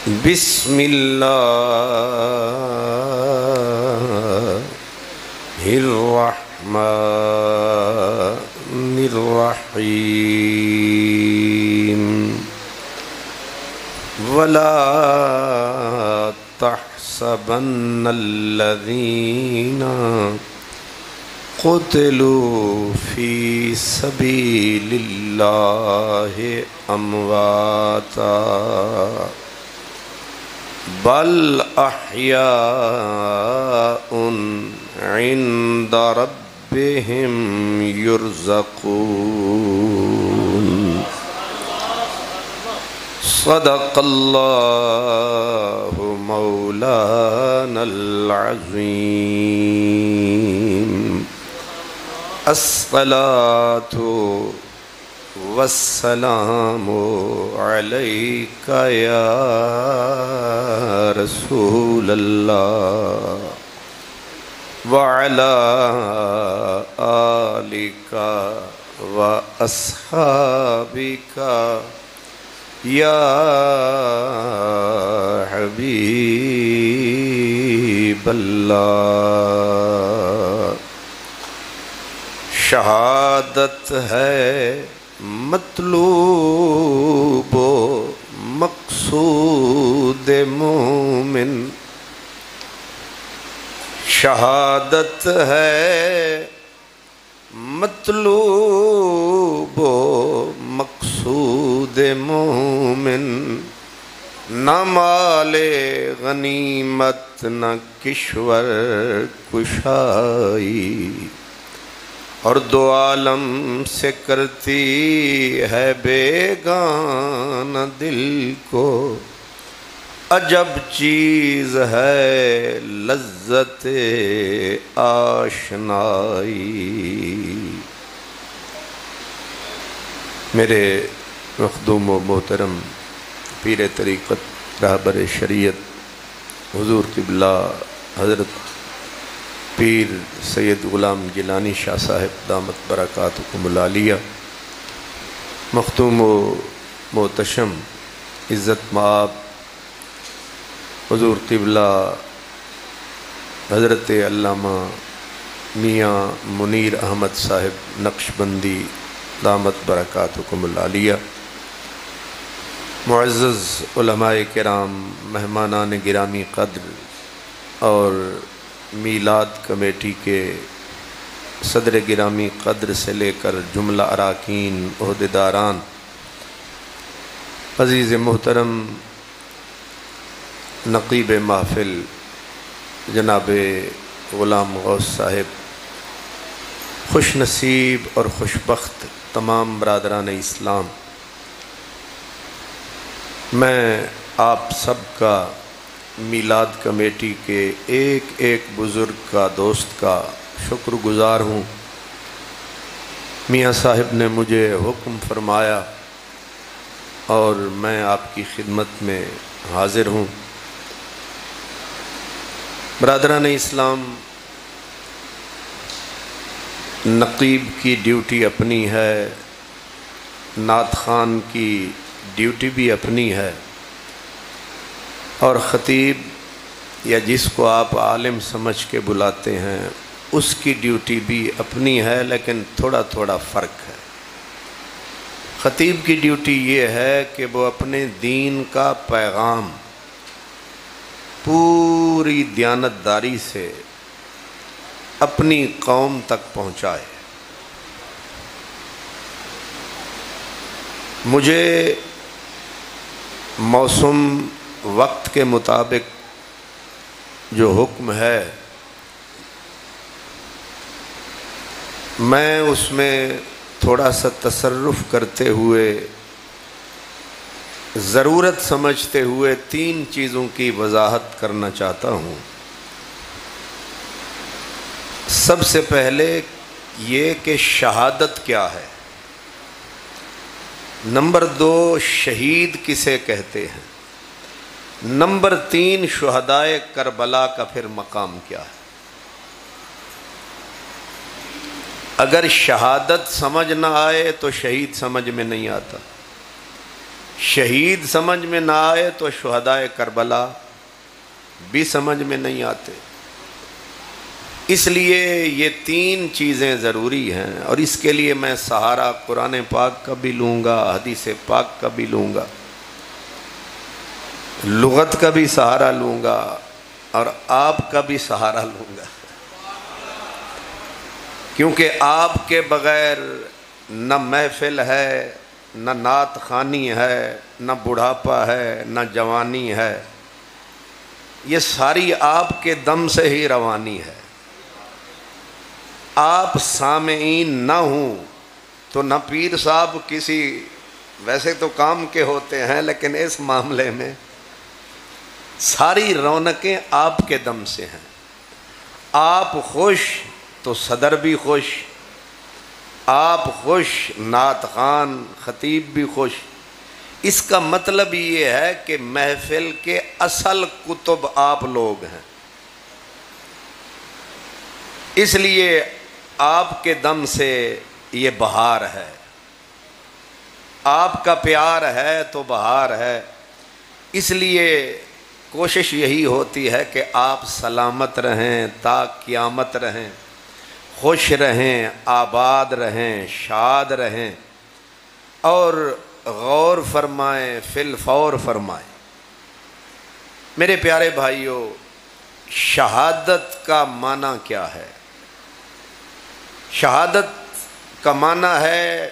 بسم اللہ الرحمن الرحیم ولا تحسبن الذین قتلوا فی سبیل اللہ امواتا بل احیاء عند ربهم یرزقون صدق اللہ مولانا العظیم الصلاۃ والسلام علیک یا رسول اللہ وعلی آلک واصحابک یا حبیب اللہ۔ شہادت ہے مطلوب و مقصود مومن، شہادت ہے مطلوب و مقصود مومن، نہ مال غنیمت نہ کشور کشائی، اور دو عالم سے کرتی ہے بیگانہ دل کو، عجب چیز ہے لذت آشنائی۔ میرے مخدوم و محترم پیر طریقت رہبر شریعت حضور قبلہ حضرت پیر سید غلام گیلانی شاہ صاحب دامت برکاتکم العالیہ، مختوم و محتشم عزت مآب حضور قبلہ حضرت علامہ میاں منیر احمد صاحب نقشبندی دامت برکاتکم العالیہ، معزز علماء کرام، مہمانان گرامی قدر اور میلاد کمیٹی کے صدر گرامی قدر سے لے کر جملہ اراکین، عہدیداران، عزیز محترم نقیب محفل جناب غلام غوث صاحب، خوش نصیب اور خوش بخت تمام برادران اسلام، میں آپ سب کا میلاد کمیٹی کے ایک ایک بزرگ کا، دوست کا شکر گزار ہوں۔ میاں صاحب نے مجھے حکم فرمایا اور میں آپ کی خدمت میں حاضر ہوں۔ برادران اسلام، نقیب کی ڈیوٹی اپنی ہے، نعت خوان کی ڈیوٹی بھی اپنی ہے، اور خطیب یا جس کو آپ عالم سمجھ کے بلاتے ہیں اس کی ڈیوٹی بھی اپنی ہے، لیکن تھوڑا تھوڑا فرق ہے۔ خطیب کی ڈیوٹی یہ ہے کہ وہ اپنے دین کا پیغام پوری دیانتداری سے اپنی قوم تک پہنچائے۔ مجھے موسم وقت کے مطابق جو حکم ہے میں اس میں تھوڑا سا تصرف کرتے ہوئے، ضرورت سمجھتے ہوئے تین چیزوں کی وضاحت کرنا چاہتا ہوں۔ سب سے پہلے یہ کہ شہادت کیا ہے، نمبر 2 شہید کسے کہتے ہیں، نمبر 3 شہدائے کربلا کا پھر مقام کیا ہے۔ اگر شہادت سمجھ نہ آئے تو شہید سمجھ میں نہیں آتا۔ شہید سمجھ میں نہ آئے تو شہدائے کربلا بھی سمجھ میں نہیں آتے. اس لیے یہ 3 چیزیں ضروری ہیں، اور اس کے لیے میں سہارا قرآن پاک کا بھی لوں گا، حدیث پاک کا بھی لوں گا، لغت کا بھی سہارا لوں گا، اور آپ کا بھی سہارا لوں گا، کیونکہ آپ کے بغیر نہ محفل ہے، نہ نعت خوانی ہے، نہ بڑھاپا ہے، نہ جوانی ہے. یہ ساری آپ کے دم سے ہی روانی ہے. آپ سامعین نہ ہوں تو نہ پیر صاحب کسی، ویسے تو کام کے ہوتے ہیں، لیکن اس معاملے میں ساری رونقیں آپ کے دم سے ہیں. آپ خوش تو صدر بھی خوش، آپ خوش نعت خوان خطیب بھی خوش. اس کا مطلب یہ ہے کہ محفل کے اصل کتب آپ لوگ ہیں. اس لیے آپ کے دم سے یہ بہار ہے، آپ کا پیار ہے تو بہار ہے. اس لیے کوشش یہی ہوتی ہے کہ آپ سلامت رہیں، تا قیامت رہیں، خوش رہیں، آباد رہیں، شاد رہیں، اور غور فرمائیں، فی الفور فرمائیں. میرے پیارے بھائیوں، شہادت کا معنی کیا ہے؟ شہادت کا معنی ہے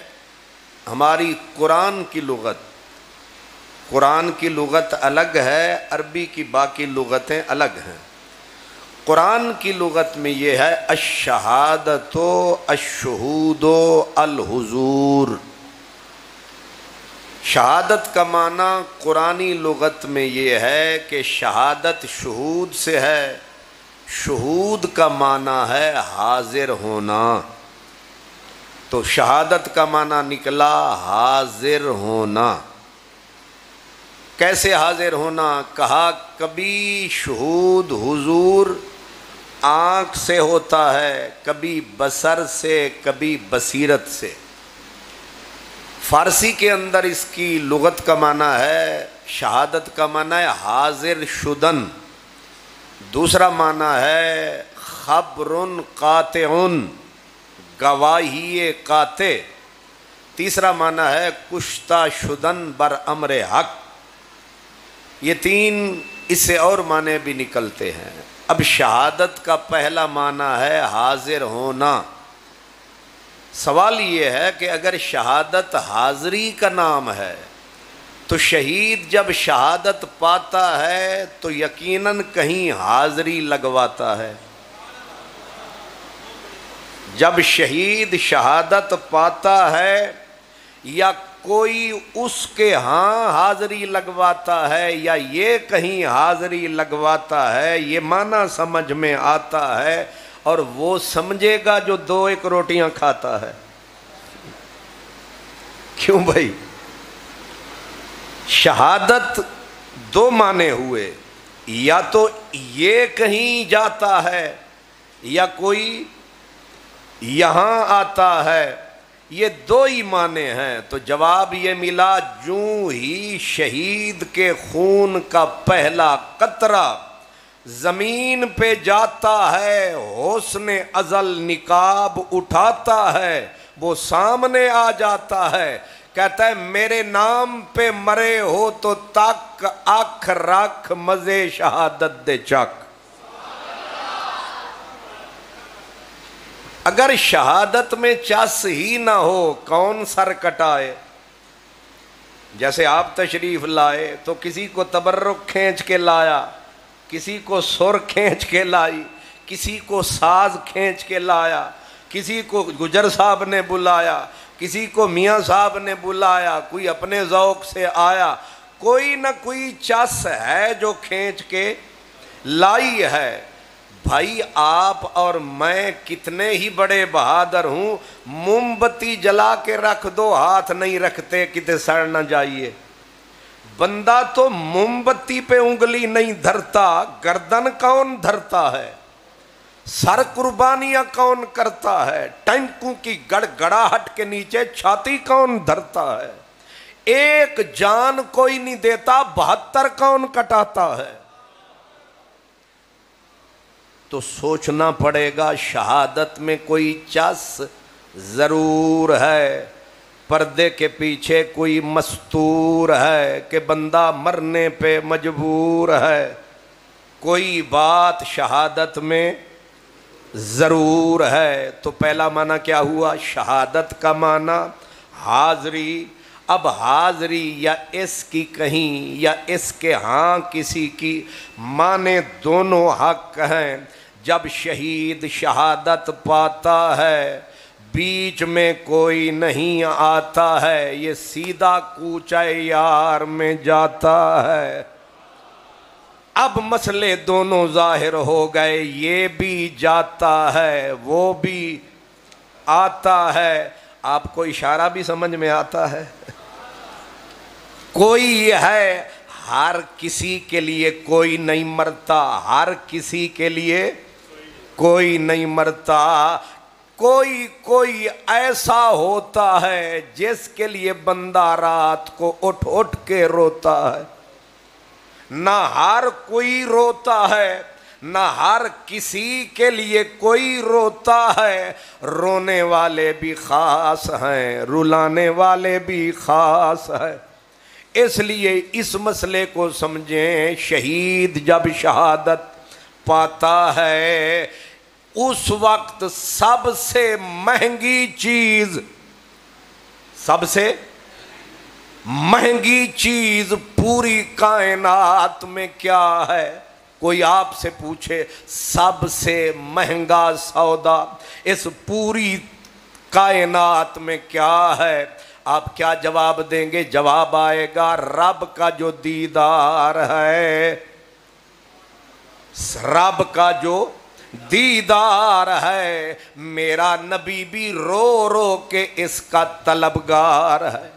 ہماری قرآن کی لغت. قرآن کی لغت الگ ہے، عربی کی باقی لغتیں الگ ہیں. قرآن کی لغت میں یہ ہے الشہادت الشہود الحضور. شہادت کا معنی قرآنی لغت میں یہ ہے کہ شہادت شہود سے ہے. شہود کا معنی ہے حاضر ہونا. تو شہادت کا معنی نکلا حاضر ہونا. کیسے حاضر ہونا؟ کہا کبھی شہود حضور آنکھ سے ہوتا ہے، کبھی بصر سے، کبھی بصیرت سے. فارسی کے اندر اس کی لغت کا معنی ہے، شہادت کا معنی ہے حاضر شدن. دوسرا معنی ہے خبر قاطع، گواہی قاطع. تیسرا معنی ہے کشتہ شدن بر امر حق. یہ 3 اس سے اور معنی بھی نکلتے ہیں. اب شہادت کا پہلا معنی ہے حاضر ہونا. سوال یہ ہے کہ اگر شہادت حاضری کا نام ہے تو شہید جب شہادت پاتا ہے تو یقیناً کہیں حاضری لگواتا ہے. جب شہید شہادت پاتا ہے یا کوئی اس کے ہاں حاضری لگواتا ہے یا یہ کہیں حاضری لگواتا ہے، یہ معنی سمجھ میں آتا ہے. اور وہ سمجھے گا جو 2-1 روٹیاں کھاتا ہے. کیوں بھائی؟ شہادت 2 معنی ہوئے، یا تو یہ کہیں جاتا ہے یا کوئی یہاں آتا ہے. یہ 2 ہی معنی ہیں. تو جواب یہ ملا، جوں ہی شہید کے خون کا پہلا قطرہ زمین پہ جاتا ہے، حسن ازل نقاب اٹھاتا ہے، وہ سامنے آ جاتا ہے، کہتا ہے میرے نام پہ مرے ہو تو تک آنکھ رکھ مزے شہادت دے چک. اگر شہادت میں چس ہی نہ ہو کون سر کٹائے؟ جیسے آپ تشریف لائے تو کسی کو تبرک کھینچ کے لایا، کسی کو سر کھینچ کے لائی، کسی کو ساز کھینچ کے لایا، کسی کو گجر صاحب نے بلایا، کسی کو میاں صاحب نے بلایا، کوئی اپنے ذوق سے آیا. کوئی نہ کوئی چس ہے جو کھینچ کے لائی ہے. بھائی آپ اور میں کتنے ہی بڑے بہادر ہوں، موم بتی جلا کے رکھ دو، ہاتھ نہیں رکھتے کتے سڑ نہ جائیے. بندہ تو موم بتی پہ انگلی نہیں دھرتا، گردن کون دھرتا ہے؟ سر قربانیاں کون کرتا ہے؟ ٹینکوں کی گڑگڑاہٹ کے نیچے چھاتی کون دھرتا ہے؟ ایک جان کوئی نہیں دیتا، 72 کون کٹاتا ہے؟ تو سوچنا پڑے گا شہادت میں کوئی چس ضرور ہے، پردے کے پیچھے کوئی مستور ہے کہ بندہ مرنے پہ مجبور ہے، کوئی بات شہادت میں ضرور ہے۔ تو پہلا معنی کیا ہوا؟ شہادت کا معنی حاضری۔ اب حاضری یا اس کی کہیں یا اس کے ہاں کسی کی، معنی دونوں حق ہیں۔ جب شہید شہادت پاتا ہے بیچ میں کوئی نہیں آتا ہے، یہ سیدھا کوچہ یار میں جاتا ہے۔ اب مسئلے دونوں ظاہر ہو گئے، یہ بھی جاتا ہے وہ بھی آتا ہے۔ آپ کو اشارہ بھی سمجھ میں آتا ہے؟ کوئی ہے، ہر کسی کے لیے کوئی نہیں مرتا، ہر کسی کے لیے کوئی نہیں مرتا۔ کوئی ایسا ہوتا ہے جس کے لیے بندہ رات کو اٹھ اٹھ کے روتا ہے۔ نہ ہر کوئی روتا ہے، نہ ہر کسی کے لیے کوئی روتا ہے۔ رونے والے بھی خاص ہیں، رلانے والے بھی خاص ہیں۔ اس لیے اس مسئلے کو سمجھیں، شہید جب شہادت پاتا ہے اس وقت سب سے مہنگی چیز، سب سے مہنگی چیز پوری کائنات میں کیا ہے؟ کوئی آپ سے پوچھے سب سے مہنگا سودا اس پوری کائنات میں کیا ہے؟ آپ کیا جواب دیں گے؟ جواب آئے گا رب کا جو دیدار ہے، رب کا جو دیدار ہے۔ میرا نبی بھی رو رو کے اس کا طلبگار ہے۔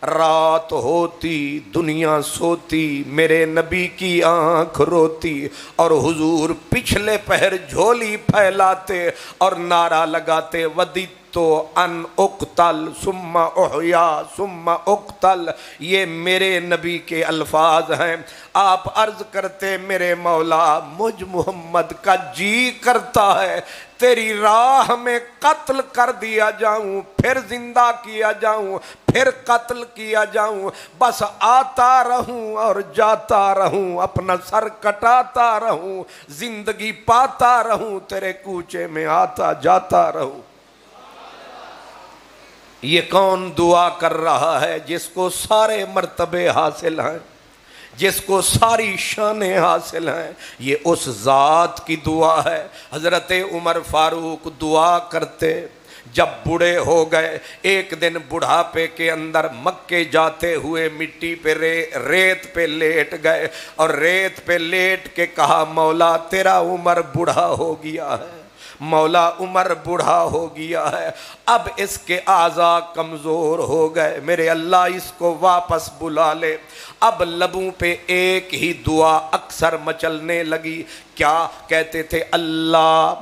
رات ہوتی دنیا سوتی، میرے نبی کی آنکھ روتی، اور حضور پچھلے پہر جھولی پھیلاتے اور نعرہ لگاتے ودیت تو ان اقتل ثم احیا ثم اقتل۔ یہ میرے نبی کے الفاظ ہیں۔ آپ عرض کرتے میرے مولا مجھ محمد کا جی کرتا ہے تیری راہ میں قتل کر دیا جاؤں، پھر زندہ کیا جاؤں، پھر قتل کیا جاؤں، بس آتا رہوں اور جاتا رہوں، اپنا سر کٹاتا رہوں، زندگی پاتا رہوں، تیرے کوچے میں آتا جاتا رہوں۔ یہ کون دعا کر رہا ہے؟ جس کو سارے مرتبے حاصل ہیں، جس کو ساری شانیں حاصل ہیں، یہ اس ذات کی دعا ہے۔ حضرت عمر فاروق دعا کرتے، جب بوڑھے ہو گئے، ایک دن بڑھاپے کے اندر مکے جاتے ہوئے مٹی پہ ریت پہ لیٹ گئے، اور ریت پہ لیٹ کے کہا مولا تیرا عمر بوڑھا ہو گیا ہے، مولا عمر بوڑھا ہو گیا ہے، اب اس کے اعضاء کمزور ہو گئے، میرے اللہ اس کو واپس بلا لے۔ اب لبوں پہ ایک ہی دعا اکثر مچلنے لگی، کیا کہتے تھے؟ اللہ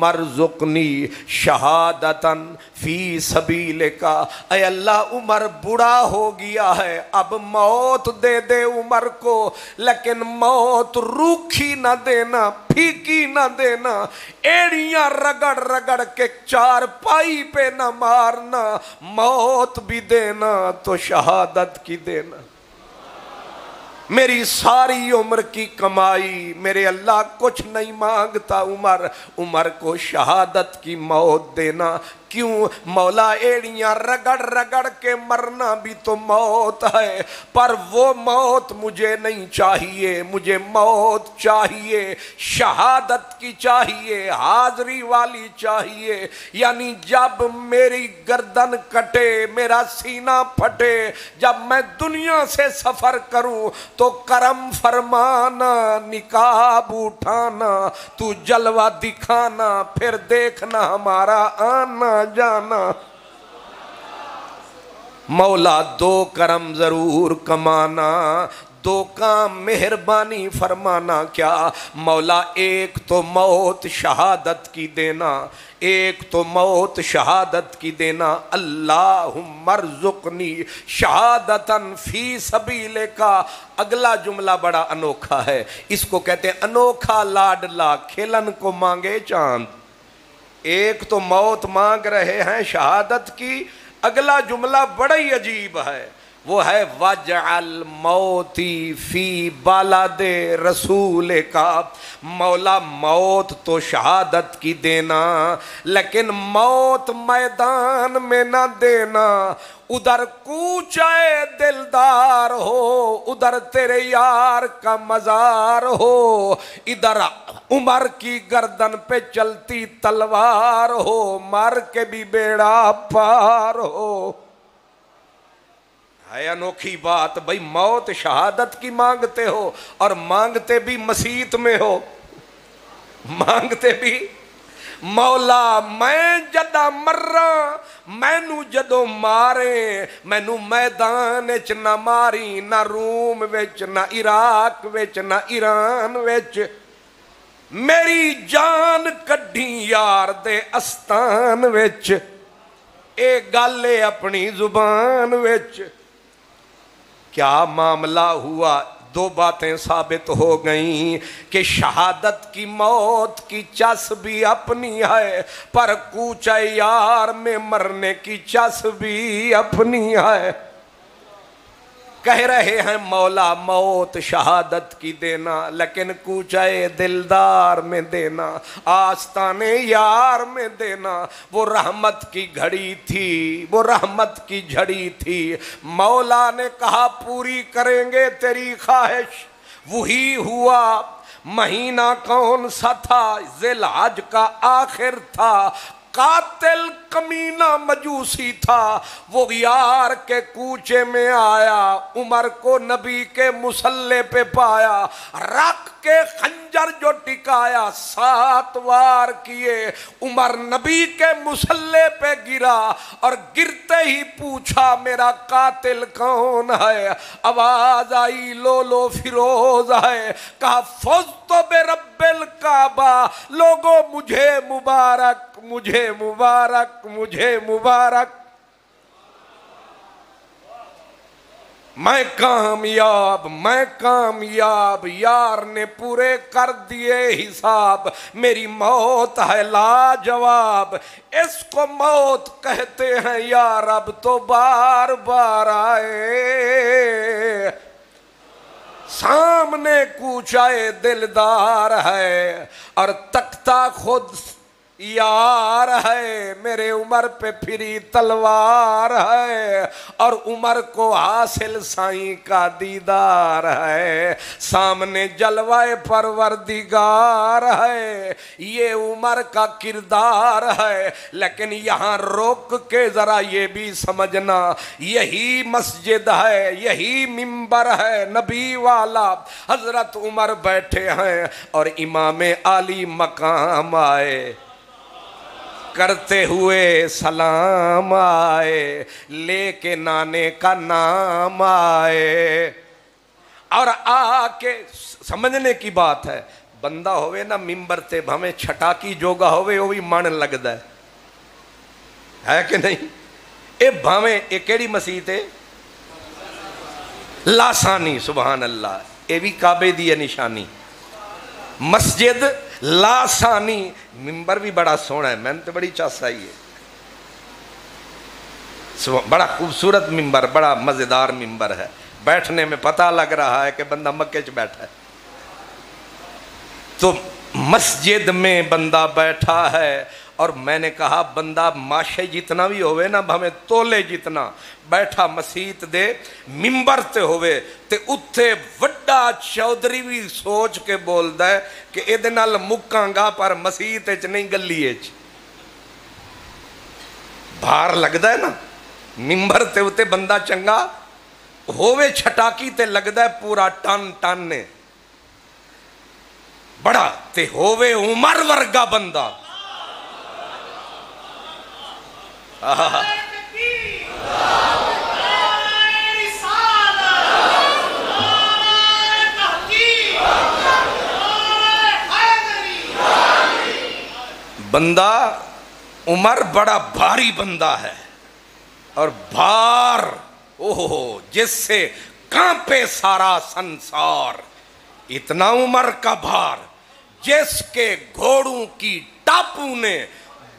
ارزقنی شہادتاً فی سبیلک۔ اے اللہ عمر بوڑھا ہو گیا ہے، اب موت دے دے عمر کو، لیکن موت روکھی نہ دینا، پھیکی نہ دینا، ایڑیاں رگڑ رگڑ کے چار پائی پہ نہ مارنا، موت بھی دینا تو شہادت کی دینا۔ میری ساری عمر کی کمائی میرے اللہ کچھ نہیں مانگتا، عمر کو شہادت کی موت دینا۔ کیوں؟ مولا ایڑیاں رگڑ رگڑ کے مرنا بھی تو موت ہے، پر وہ موت مجھے نہیں چاہیے، مجھے موت چاہیے شہادت کی چاہیے، حاضری والی چاہیے۔ یعنی جب میری گردن کٹے، میرا سینہ پھٹے، جب میں دنیا سے سفر کروں تو کرم فرمانا، نقاب اٹھانا، تو جلوہ دکھانا، پھر دیکھنا ہمارا آنا جانا۔ مولا دو کرم ضرور کمانا، دو کام مہربانی فرمانا کیا مولا، ایک تو موت شہادت کی دینا، ایک تو موت شہادت کی دینا، اللہم ارزقنی شہادتاً فی سبیلک۔ اگلا جملہ بڑا انوکھا ہے، اس کو کہتے ہیں انوکھا لاڈلا کھیلن کو مانگے چاند۔ ایک تو موت مانگ رہے ہیں شہادت کی، اگلا جملہ بڑا ہی عجیب ہے، وہ ہے وَجْعَلْ مَوْتِي فِي بَلَدِ رَسُولِكَ۔ مولا موت تو شہادت کی دینا، لیکن موت میدان میں نہ دینا، ادھر کوچے دلدار ہو، ادھر تیرے یار کا مزار ہو، ادھر عمر کی گردن پہ چلتی تلوار ہو، مر کے بھی بیڑا پار ہو۔ ہے انوکھی بات بھئی، موت شہادت کی مانگتے ہو اور مانگتے بھی مسیت میں ہو، مانگتے بھی مولا میں جدہ مرہ مینو جدو مارے، مینو میدان وچ نہ ماری، نہ روم وچ نہ عراق وچ نہ ایران وچ، میری جان کڈھی یار دے استان وچ، اے گالے اپنی زبان وچ۔ کیا معاملہ ہوا؟ دو باتیں ثابت ہو گئیں کہ شہادت کی موت کی چس بھی اپنی ہے، پر کوچے یار میں مرنے کی چس بھی اپنی ہے۔ کہہ رہے ہیں مولا موت شہادت کی دینا، لیکن کوچے دلدار میں دینا، آستانے یار میں دینا۔ وہ رحمت کی گھڑی تھی، وہ رحمت کی جھڑی تھی، مولا نے کہا پوری کریں گے تیری خواہش۔ وہی ہوا۔ مہینہ کون سا تھا؟ ذی الحج کا آخر تھا۔ قاتل کمینہ مجوسی تھا، وہ یار کے کوچے میں آیا، عمر کو نبی کے مصلے پہ پایا، رکھ کے خنجر جو ٹکایا 7 وار کیے، عمر نبی کے مصلے پہ گرا اور گرتے ہی پوچھا میرا قاتل کون ہے؟ آواز آئی لولو فیروز ہے۔ کہا فزت برب الکعبہ، لوگوں مجھے مبارک، مجھے مبارک، مجھے مبارک، میں کامیاب، میں کامیاب، یار نے پورے کر دیے حساب، میری موت ہے لاجواب، اس کو موت کہتے ہیں یار اب تو بار بار آئے، سامنے کوچے دلدار ہے اور تکتا خود یار ہے، میرے عمر پہ پھری تلوار ہے اور عمر کو حاصل سائیں کا دیدار ہے، سامنے جلوہ پروردگار ہے، یہ عمر کا کردار ہے۔ لیکن یہاں روک کے ذرا یہ بھی سمجھنا، یہی مسجد ہے، یہی منبر ہے نبی والا، حضرت عمر بیٹھے ہیں اور امام عالی مقام آئے، کرتے ہوئے سلام آئے، لے کے نانے کا نام آئے، اور آ کے سمجھنے کی بات ہے، بندہ ہوئے نا ممبر تے بھامیں چھٹاکی جوگا ہوئے وہ بھی من لگتا ہے کہ نہیں؟ اے بھامیں اے کیڑی مسیح ہے؟ لاسانی، سبحان اللہ، اے بھی کعبے دی نشانی، مسجد لاسانی، ممبر بھی بڑا سونا ہے، میں نے تو بڑی چاس آئی ہے، بڑا خوبصورت ممبر، بڑا مزیدار ممبر ہے، بیٹھنے میں پتہ لگ رہا ہے کہ بندہ مکے چ بیٹھا ہے۔ تو مسجد میں بندہ بیٹھا ہے اور میں نے کہا بندہ ماشے جتنا بھی ہوئے نا بھامیں تولے جتنا بیٹھا مسیت دے ممبر تے ہوئے تے اتھے وڈا چودھری بھی سوچ کے بول دا ہے کہ ایدے نال مکاں گا پر مسیت اچ نہیں گلی اچ، بھار لگ دا ہے نا ممبر تے ہوتے بندہ چنگا ہوئے چھٹاکی تے لگ دا ہے پورا ٹن ٹن نے بڑا تے ہوئے عمر ورگا بندہ، بندہ عمر بڑا بھاری بندہ ہے، اور بھار جس سے کانپے سارا سنسار، اتنا عمر کا بھار جس کے گھوڑوں کی ٹاپو نے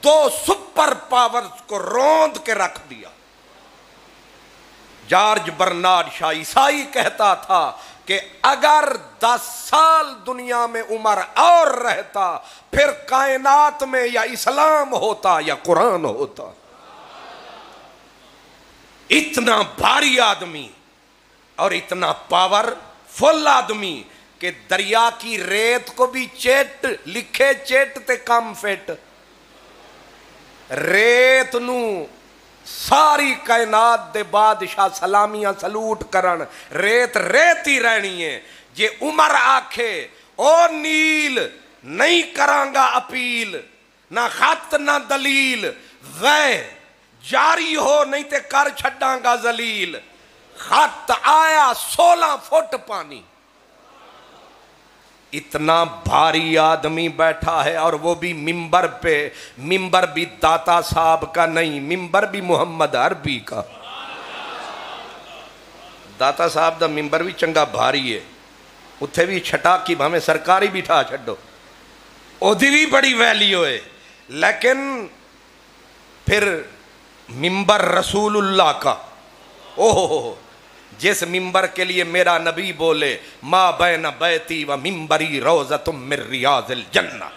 2 سپر پاورز کو روند کے رکھ دیا۔ جارج برنارڈ شاہ عیسائی کہتا تھا کہ اگر 10 سال دنیا میں عمر اور رہتا پھر کائنات میں یا اسلام ہوتا یا قرآن ہوتا۔ اتنا بھاری آدمی اور اتنا پاور فل آدمی کہ دریا کی ریت کو بھی چیٹ لکھے چیٹ تے کم فٹ، ریت نو ساری کائنات دے بادشاہ سلامیاں سلوٹ کرن، ریت ریت ہی رہنی ہے۔ جے عمر آکھے او نیل نہیں کرانگا اپیل، نہ خط نہ دلیل، وے جاری ہو نہیں تے کر چھڈاں گا ذلیل۔ خط آیا 16 فٹ پانی، اتنا بھاری آدمی بیٹھا ہے، اور وہ بھی ممبر پہ، ممبر بھی داتا صاحب کا نہیں، ممبر بھی محمد عربی کا۔ داتا صاحب دا ممبر بھی چنگا بھاری ہے، اتھے بھی چھٹا کی بھامیں سرکاری بٹھا چھڈو، اودھی بھی بڑی ویلیو ہے، لیکن پھر ممبر رسول اللہ کا، جس ممبر کے لیے میرا نبی بولے ما بین بیتی و ممبری روضۃ من ریاض الجنہ،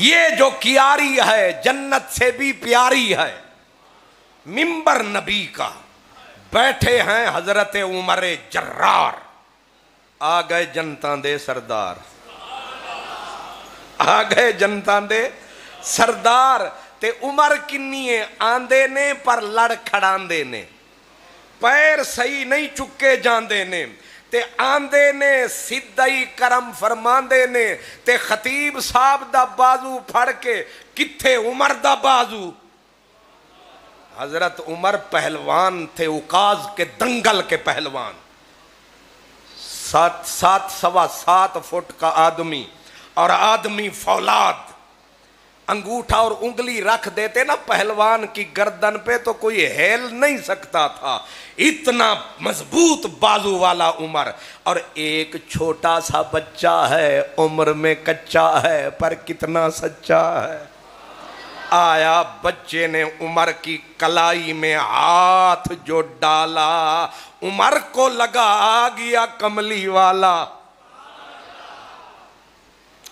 یہ جو کیاری ہے جنت سے بھی پیاری ہے، ممبر نبی کا۔ بیٹھے ہیں حضرت عمر جرار، آ گئے جنتاں دے سردار، آ گئے جنتاں دے سردار، تے عمر کنی آندے نے پر لڑ کھڑاندے نے، پیر صحیح نہیں چکے جاندے نے، تے آندے نے سدھائی کرم فرماندے نے، تے خطیب صاحب دا بازو پھڑ کے کتھے عمر دا بازو۔ حضرت عمر پہلوان تھے، اوقاز کے دنگل کے پہلوان، 7.7 فٹ کا آدمی، اور آدمی فولاد، انگوٹھا اور انگلی رکھ دیتے نا پہلوان کی گردن پہ تو کوئی ہیل نہیں سکتا تھا، اتنا مضبوط بازو والا عمر۔ اور ایک چھوٹا سا بچہ ہے، عمر میں کچا ہے پر کتنا سچا ہے۔ آیا بچے نے عمر کی کلائی میں ہاتھ جو ڈالا، عمر کو لگا آ گیا کملی والا۔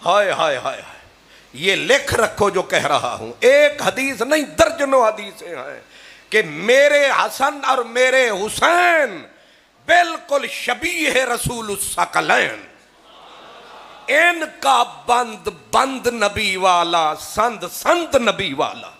ہائے ہائے ہائے، یہ لکھ رکھو جو کہہ رہا ہوں، ایک حدیث نہیں درجنوں حدیثیں ہیں کہ میرے حسن اور میرے حسین بالکل شبیہ رسول الثقلین، ان کا بند بند نبی والا، سند سند نبی والا،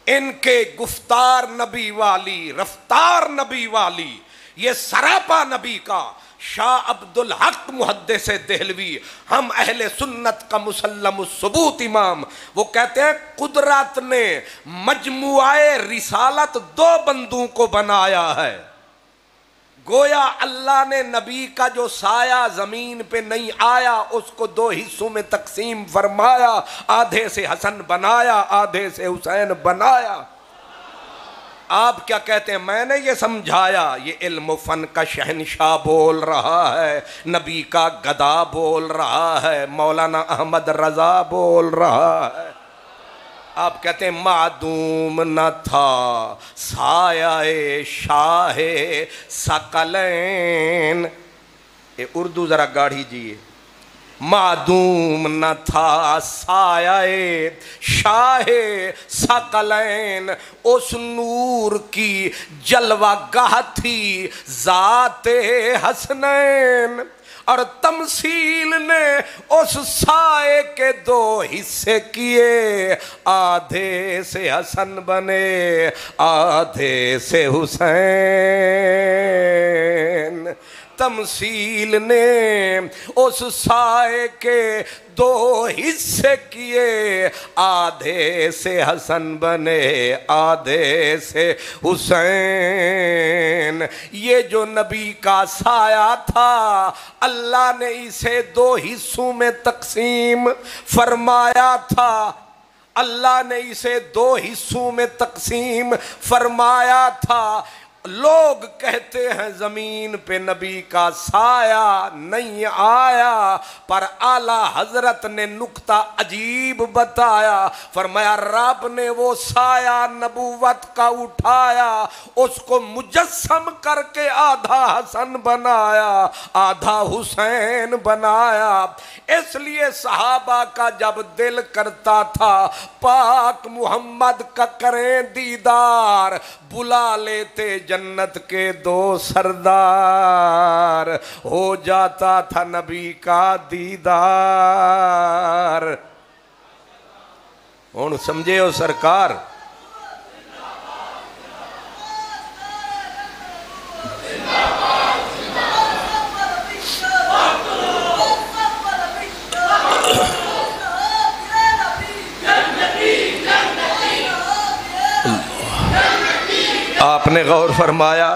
ان کے گفتار نبی والی، رفتار نبی والی، یہ سراپا نبی کا۔ شاہ عبدالحق محدث دہلوی، ہم اہل سنت کا مسلم الثبوت امام، وہ کہتے ہیں قدرت نے مجموعہ رسالت 2 بندوں کو بنایا ہے، گویا اللہ نے نبی کا جو سایہ زمین پہ نہیں آیا اس کو 2 حصوں میں تقسیم فرمایا، آدھے سے حسن بنایا، آدھے سے حسین بنایا۔ آپ کیا کہتے ہیں؟ میں نے یہ سمجھایا، یہ علم و فن کا شہنشاہ بول رہا ہے، نبی کا گدا بول رہا ہے، مولانا احمد رضا بول رہا ہے۔ آپ کہتے ہیں معدوم نہ تھا سایہ شاہ ثقلین، یہ اردو ذرا گاڑھی جیے، معدوم نہ تھا سایہ شاہ ثقلین، اس نور کی جلوہ گاہ تھی ذات حسنین، اور تمثیل نے اس سائے کے 2 حصے کیے، آدھے سے حسن بنے آدھے سے حسین۔ تمثیل نے اس سائے کے دو حصے کیے، آدھے سے حسن بنے آدھے سے حسین۔ یہ جو نبی کا سایہ تھا اللہ نے اسے دو حصوں میں تقسیم فرمایا تھا، اللہ نے اسے دو حصوں میں تقسیم فرمایا تھا۔ لوگ کہتے ہیں زمین پہ نبی کا سایہ نہیں آیا، پر اعلیٰ حضرت نے نکتہ عجیب بتایا، فرمایا رب نے وہ سایہ نبوت کا اٹھایا، اس کو مجسم کر کے آدھا حسن بنایا آدھا حسین بنایا۔ اس لیے صحابہ کا جب دل کرتا تھا پاک محمد کا کریں دیدار، بلا لیتے جنت کے دو سردار، ہو جاتا تھا نبی کا دیدار۔ ہوں سمجھے ہو سرکار؟ آپ نے غور فرمایا،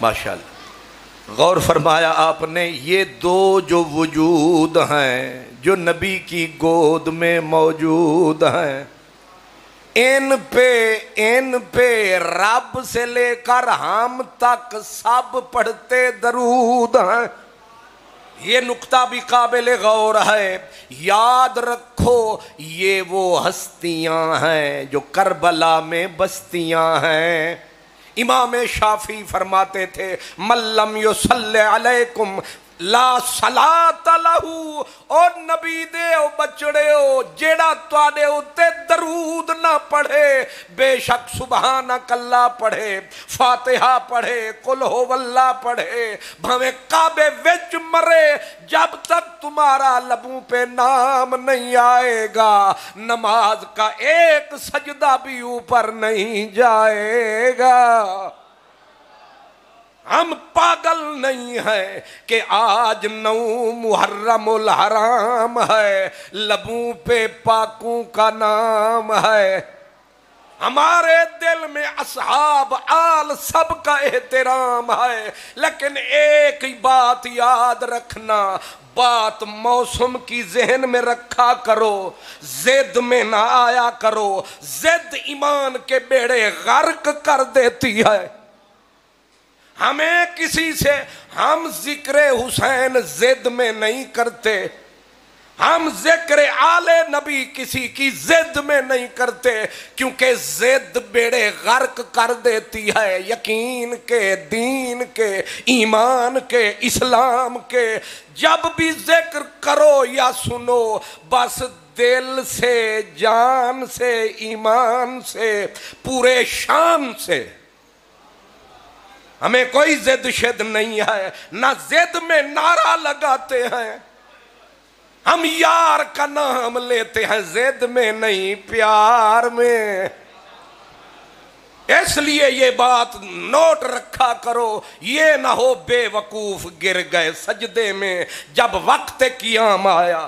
ماشاءاللہ غور فرمایا آپ نے، یہ دو جو وجود ہیں جو نبی کی گود میں موجود ہیں، ان پہ رب سے لے کر ہم تک سب پڑھتے درود ہیں۔ یہ نکتہ بھی قابل غور ہے، یاد رکھو یہ وہ ہستیاں ہیں جو کربلا میں بستیاں ہیں۔ امام شافعی فرماتے تھے من لم یصلی علیکم لا صلاۃ لہو، اور نبی دے او بچڑے او جیڑا تواڈے اُتے درود نہ پڑھے، بے شک سبحانک اللہ پڑھے، فاتحہ پڑھے، قل ہو اللہ پڑھے، بھویں کعبے وچ مرے، جب تک تمہارا لبوں پہ نام نہیں آئے گا نماز کا ایک سجدہ بھی اوپر نہیں جائے گا۔ ہم پاگل نہیں ہیں کہ آج 9 محرم الحرام ہے، لبوں پہ پاکوں کا نام ہے، ہمارے دل میں اصحاب آل سب کا احترام ہے، لیکن ایک ہی بات یاد رکھنا، بات موسم کی ذہن میں رکھا کرو، زد میں نہ آیا کرو، زد ایمان کے بیڑے غرق کر دیتی ہے۔ ہمیں کسی سے، ہم ذکر حسین زد میں نہیں کرتے، ہم ذکر آل نبی کسی کی زد میں نہیں کرتے، کیونکہ زد بیڑے غرق کر دیتی ہے یقین کے، دین کے، ایمان کے، اسلام کے۔ جب بھی ذکر کرو یا سنو بس دل سے، جان سے، ایمان سے، پورے شان سے، ہمیں کوئی زد شد نہیں ہے، نہ زد میں نعرہ لگاتے ہیں، ہم یار کا نام لیتے ہیں زد میں نہیں پیار میں۔ اس لیے یہ بات نوٹ رکھا کرو، یہ نہ ہو بے وقوف گر گئے سجدے میں جب وقت قیام آیا۔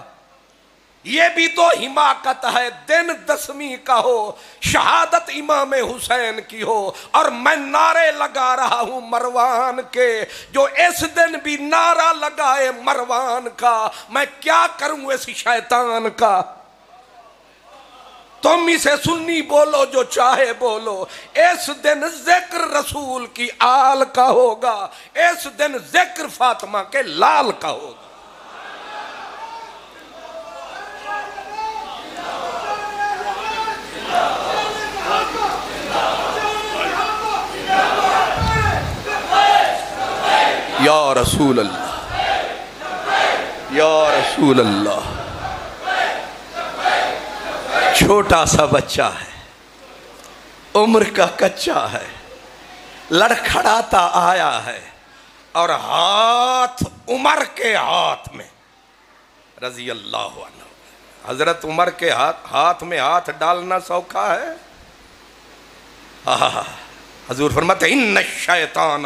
یہ بھی تو حماقت ہے، دن 10ویں کا ہو، شہادت امام حسین کی ہو، اور میں نعرے لگا رہا ہوں مروان کے، جو اس دن بھی نعرہ لگائے مروان کا، میں کیا کروں اس شیطان کا۔ تم اسے سنی بولو جو چاہے بولو، اس دن ذکر رسول کی آل کا ہوگا، اس دن ذکر فاطمہ کے لال کا ہوگا۔ یا رسول اللہ، یا رسول اللہ۔ چھوٹا سا بچہ ہے، عمر کا کچا ہے، لڑکھڑاتا آیا ہے، اور ہاتھ عمر کے ہاتھ میں، رضی اللہ عنہ، حضرت عمر کے ہاتھ میں ہاتھ ڈالنا سوکھا ہے۔ حضور فرماتے ہیں ان الشیطان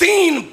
3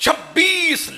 26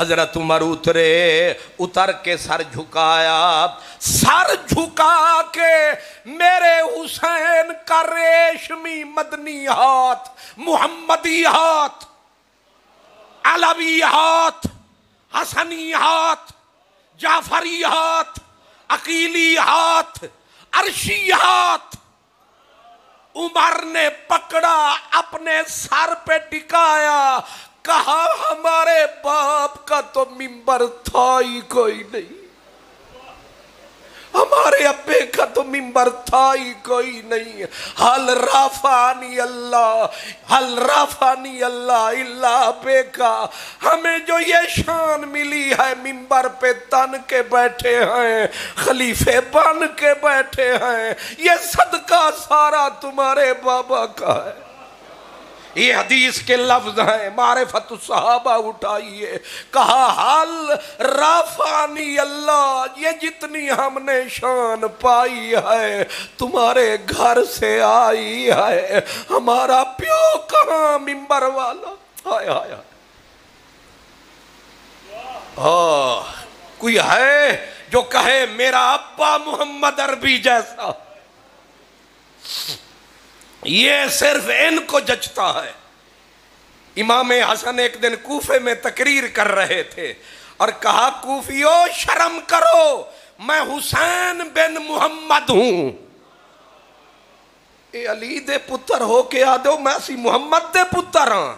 حضرت عمر اتر کے سر جھکایا، سر جھکا کے میرے حسین کا ریشمی مدنی ہاتھ، محمدی ہاتھ، علوی ہاتھ، حسنی ہاتھ، جعفری ہاتھ، عقیلی ہاتھ، عرشی ہاتھ عمر نے پکڑا، اپنے سر پہ ٹکایا، کہا ہمارے باپ کا تو منبر تھا ہی کوئی نہیں، ہمارے ابے کا تو منبر تھا ہی کوئی نہیں، حل رفعنی اللہ، حل رفعنی اللہ الا بکا، ہمیں جو یہ شان ملی ہے منبر پہ تن کے بیٹھے ہیں، خلیفے بن کے بیٹھے ہیں، یہ صدقہ سارا تمہارے بابا کا ہے۔ یہ حدیث کے لفظ ہیں، معرفت الصحابہ اٹھائیے، کہا حل رفعنی اللہ، یہ جتنی ہم نے شان پائی ہے تمہارے گھر سے آئی ہے، ہمارا پیو کہاں منبر والا، ہائے ہائے کوئی ہے جو کہے میرا ابا محمد عربی جیسا؟ یہ صرف ان کو جچتا ہے۔ امام حسن ایک دن کوفے میں تقریر کر رہے تھے اور کہا کوفیو شرم کرو، میں حسین بن محمد ہوں۔ اے علی دے پتر ہو کے آدھو میں سی محمد دے پتر ہاں۔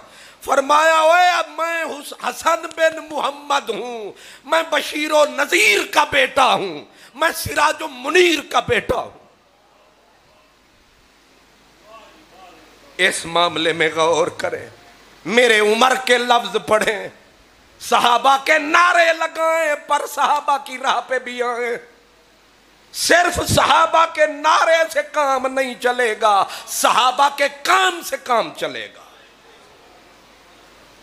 فرمایا اوے اب میں حسن بن محمد ہوں، میں بشیر و نذیر کا بیٹا ہوں، میں سراج و منیر کا بیٹا ہوں۔ اس معاملے میں غور کریں، میرے عمر کے لفظ پڑھیں، صحابہ کے نعرے لگائیں، پر صحابہ کی راہ پہ بھی آئیں۔ صرف صحابہ کے نعرے سے کام نہیں چلے گا، صحابہ کے کام سے کام چلے گا۔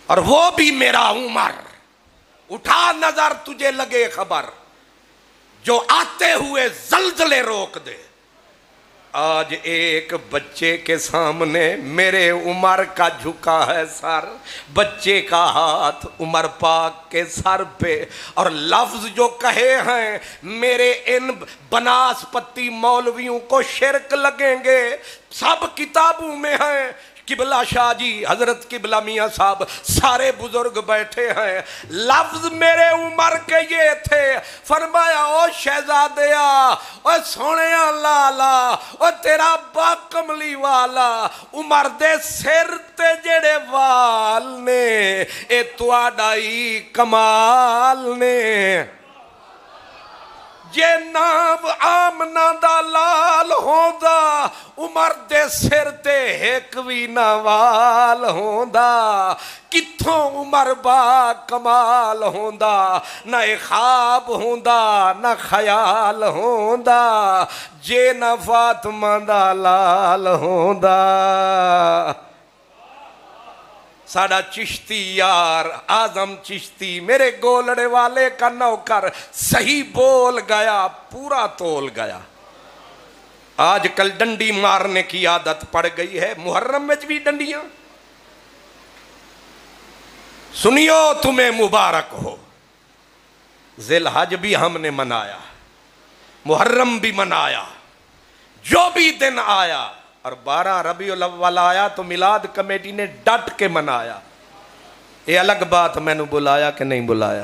اور وہ بھی میرا عمر، اٹھا نظر تجھے لگے خبر، جو آتے ہوئے زلزلے روک دے۔ آج ایک بچے کے سامنے میرے عمر کا جھکا ہے سر، بچے کا ہاتھ عمر پاک کے سر پہ، اور لفظ جو کہے ہیں میرے ان بناسپتی مولویوں کو شرک لگیں گے، سب کتابوں میں ہیں۔ قبلہ شاہ جی، حضرت قبلہ میاں صاحب، سارے بزرگ بیٹھے ہیں، لفظ میرے عمر کے یہ تھے، فرمایا او شہزادیا، او سونیا لالا، او تیرا با کملی والا، عمر دے سر تے جڑے وال نے، اے تواڈا ہی کمال نے۔ جے نام آمنہ دا لال ہوندا، عمر دے سر تے ایک وی نوال ہوندا، کتھوں عمر با کمال ہوندا، نہ خواب ہوندا نہ خیال ہوندا، جے نہ فاطمہ دا لال ہوندا۔ ساڑا چشتی یار اعظم چشتی، میرے گولڑے والے کا نوکر، صحیح بول گیا پورا تول گیا۔ آج کل ڈنڈی مارنے کی عادت پڑ گئی ہے، محرم میں بھی ڈنڈیاں۔ سنیو تمہیں مبارک ہو، ذی الحج بھی ہم نے منایا، محرم بھی منایا، جو بھی دن آیا، اور 12 ربیع الاول آیا تو میلاد کمیٹی نے ڈٹ کے منایا۔ یہ الگ بات، میں نے بلایا کہ نہیں بلایا،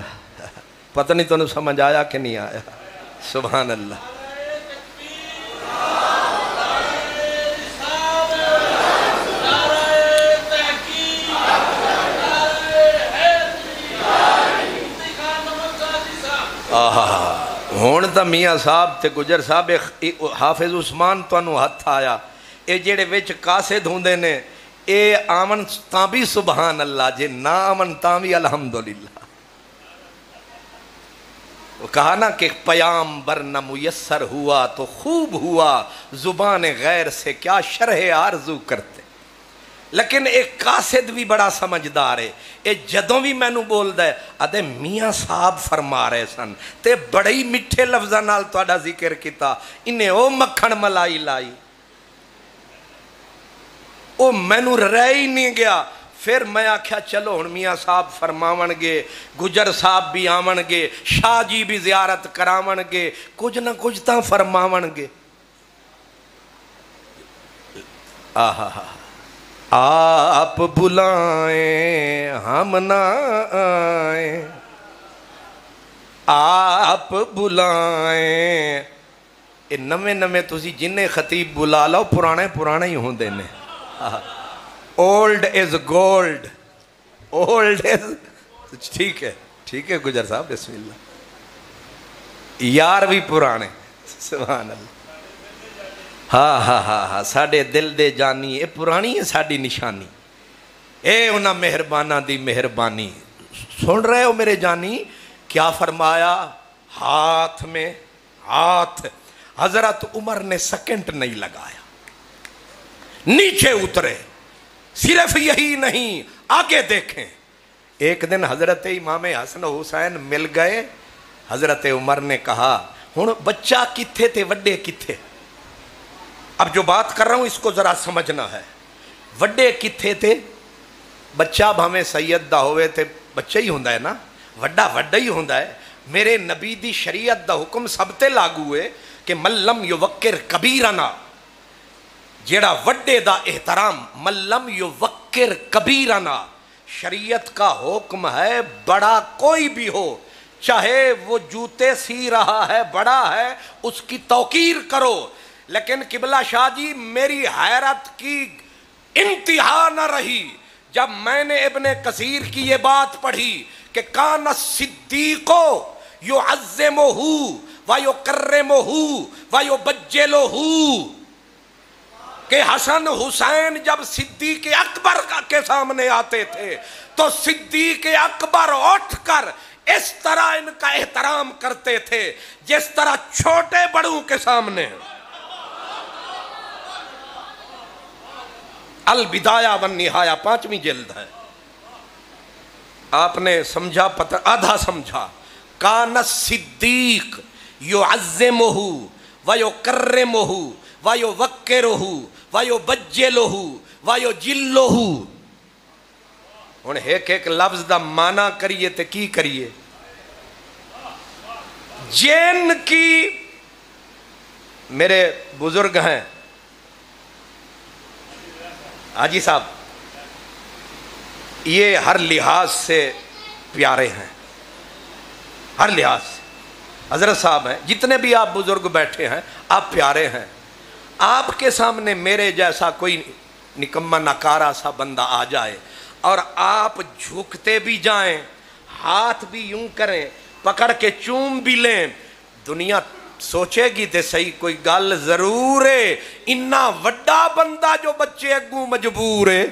پتہ نہیں تو سمجھ آیا کہ نہیں آیا۔ سبحان اللہ۔ ہون تا میاں صاحب تے گجر صاحب، حافظ عثمان تو انہوں ہاتھ آیا، اے جیڑے وچ قاصد ہوندے نے، اے آمن تاں بھی سبحان اللہ، جے نہ آمن تاں بھی الحمدللہ۔ وہ کہا نا کہ پیام برنہ میسر ہوا تو خوب ہوا، زبان غیر سے کیا شرح آرزو کرتے۔ لیکن ایک قاصد بھی بڑا سمجھدار ہے، اے جدوں بھی میں نو بول دے آدھے میاں صاحب فرما رہے سن تے بڑے ہی مٹھے لفظاں نال تہاڈا ذکر کیتا، انہیں او مکھن ملائی لائی، او میں نو رہ ہی نہیں گیا۔ پھر میں آکھیا چلو ہن میاں صاحب فرماون گے، گجر صاحب بھی آون گے، شاہ جی بھی زیارت کراون گے، کچھ نہ کچھ تاں فرماون گے۔ آپ بلائیں ہم نہ آئیں، آپ بلائیں۔ اے نمے نمے تسی جنہیں خطیب بلا لو پرانے پرانے ہی ہوں دینے۔ Old is gold, old is, ٹھیک ہے گجر صاحب، بسم اللہ۔ یار بھی پرانے، سبحان اللہ۔ ہاں ساڑے دل دے جانی، اے پرانی ہے ساڑی نشانی، اے انہاں مہربانہ دی مہربانی۔ سن رہے ہو میرے جانی کیا فرمایا؟ ہاتھ میں ہاتھ، حضرت عمر نے سیکنڈ نہیں لگایا، نیچے اترے۔ صرف یہی نہیں، آگے دیکھیں، ایک دن حضرت امام حسن حسین مل گئے۔ حضرت عمر نے کہا ہن بچہ کتھے تھے وڈے کتھے؟ اب جو بات کر رہا ہوں اس کو ذرا سمجھنا ہے۔ وڈے کتھے تھے؟ بچہ بھامے سید دا ہوئے تھے، بچہ ہی ہوندہ ہے نا، وڈا وڈا ہی ہوندہ ہے۔ میرے نبی دی شریعت دا حکم سب تے لاگو ہوئے کہ من لم یوکر کبیرنا، جیڑا وڈے دا احترام، من لم یوکر کبیرنا، شریعت کا حکم ہے بڑا کوئی بھی ہو، چاہے وہ جوتے سی رہا ہے بڑا ہے، اس کی توقیر کرو۔ لیکن قبلہ شاہ جی میری حیرت کی انتہا نہ رہی جب میں نے ابن کثیر کی یہ بات پڑھی کہ کان الصدیق یعظمہ ویکرمہ ویبجلہ، کہ حسن حسین جب صدیق اکبر کے سامنے آتے تھے تو صدیق اکبر اٹھ کر اس طرح ان کا احترام کرتے تھے جس طرح چھوٹے بڑوں کے سامنے۔ البدایہ والنہایہ 5ویں جلد ہے، آپ نے سمجھا پتہ آدھا سمجھا۔ کان الصدیق یعظمہ ویکرمہ ویوکرہ ویبجلہ ویجلہ۔ ہن ایک ایک لفظ دا معنی کریے تے کی کریے؟ جن کی میرے بزرگ ہیں حاجی صاحب، یہ ہر لحاظ سے پیارے ہیں، ہر لحاظ سے۔ حضرت صاحب ہیں، جتنے بھی آپ بزرگ بیٹھے ہیں آپ پیارے ہیں۔ آپ کے سامنے میرے جیسا کوئی نکمہ نکارا سا بندہ آ جائے اور آپ جھکتے بھی جائیں، ہاتھ بھی یوں کریں، پکڑ کے چوم بھی لیں، دنیا سوچے گی تے صحیح کوئی گل ضرور ہے، انہا وڈا بندہ جو بچے اگوں مجبور ہے۔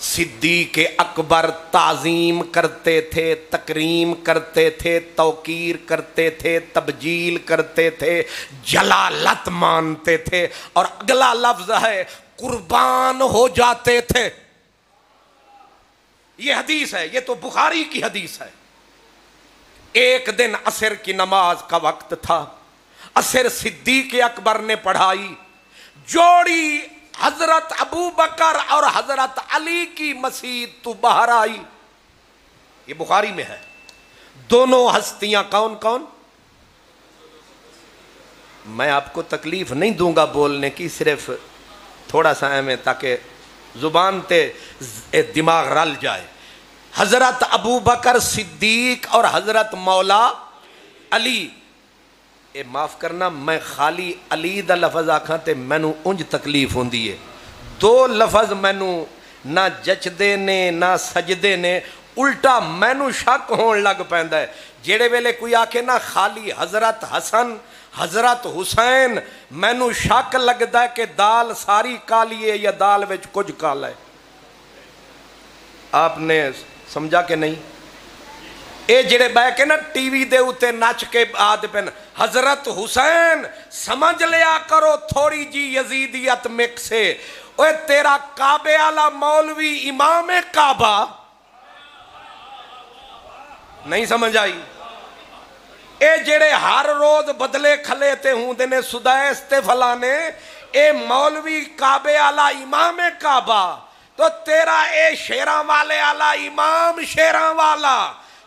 صدیق اکبر تعظیم کرتے تھے، تکریم کرتے تھے، توقیر کرتے تھے، تبجیل کرتے تھے، جلالت مانتے تھے، اور اگلا لفظ ہے قربان ہو جاتے تھے۔ یہ حدیث ہے، یہ تو بخاری کی حدیث ہے۔ ایک دن عصر کی نماز کا وقت تھا، عصر صدیق اکبر نے پڑھائی، جوڑی حضرت ابو بکر اور حضرت علی کی مسجد تو باہر آئی۔ یہ بخاری میں ہے۔ دونوں ہستیاں کون کون؟ میں آپ کو تکلیف نہیں دوں گا بولنے کی، صرف تھوڑا سا اہم تاکہ زبان تے دماغ رل جائے۔ حضرت ابو بکر صدیق اور حضرت مولا علی۔ اے معاف کرنا، میں خالی علی دا لفظ آکھاں تے مینوں انج تکلیف ہوندی ہے۔ دو لفظ مینوں نہ جچدے نے نہ سجدے نے، الٹا مینوں شک ہون لگ پیندا ہے۔ جیڑے ویلے کوئی آکھے نا خالی حضرت حسن حضرت حسین، مینوں شک لگدا ہے کہ دال ساری کالی ہے یا دال وچ کچھ کالا ہے۔ آپ نے سمجھا کہ نہیں؟ اے جڑے بہ کے نا ٹی وی دے اتے نچ کے آد پن حضرت حسین، سمجھ لیا کرو تھوڑی جی یزیدیت مکسے۔ اوے تیرا کعبے والا مولوی امام کعبہ، نہیں سمجھ آئی؟ اے جڑے ہر روز بدلے کھلے تے ہوں دینے سدائس تے فلانے، اے مولوی کعبے والا امام کعبہ تو تیرا اے شیراں والے آلا امام شیراں والا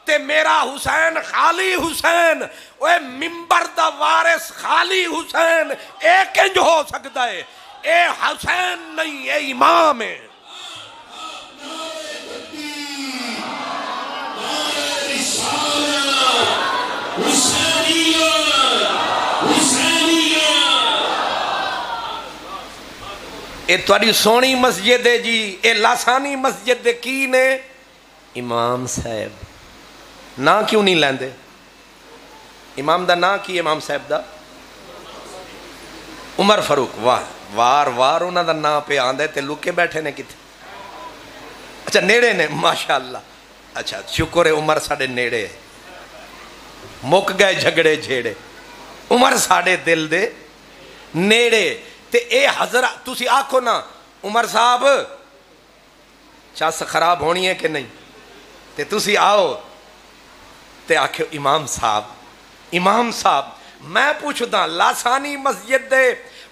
تے میرا حسین خالی حسین اے ممبر دا وارث خالی حسین ایک انج ہو سکتا ہے؟ اے حسین نہیں، اے امام ہے۔ اے تھوڑی سونی مسجد ہے جی، اے لاسانی مسجد دے کی نے؟ امام صاحب۔ نا کیوں نہیں لیندے؟ امام دا نا کی؟ امام صاحب دا عمر فاروق۔ واہ وار وار انہاں دا نا پہ آندے تے لکے بیٹھے نے کتے؟ اچھا نیڑے نے، ماشاءاللہ۔ اچھا شکر ہے عمر ساڑے نیڑے ہے، مک گئے جھگڑے جھیڑے، عمر ساڑے دل دے نیڑے۔ تے اے حضرت تسی آکھو نا عمر صاحب چاس خراب ہونی ہے کہ نہیں، تے تسی آؤ تے آکھو امام صاحب، امام صاحب۔ میں پوچھدا لاسانی مسجد دے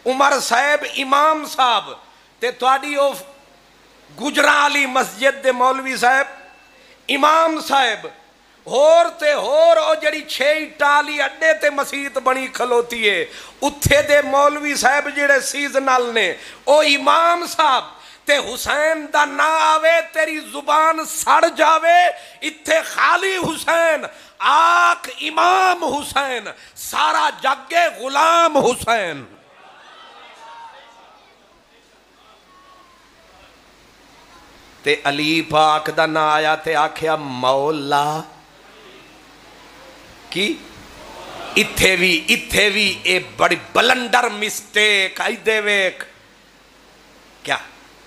عمر صاحب امام صاحب تے تواڈی او گجراں والی مسجد دے مولوی صاحب امام صاحب، ہور تے ہور او جڑی 6 ٹالی اڈے تے مسیت بنی کھلوتی ہے اتھے دے مولوی صاحب جڑے سیزنل نے او امام صاحب۔ تے حسین دا نا آوے تیری زبان سڑ جاوے، اتھے خالی حسین آکھ امام حسین، سارا جگے غلام حسین۔ تے علی پاک دا نا آیا تے آکھیا مولا کی؟ اتھے بھی اے بڑی بلنڈر مسٹیک آئی دے ویک کیا؟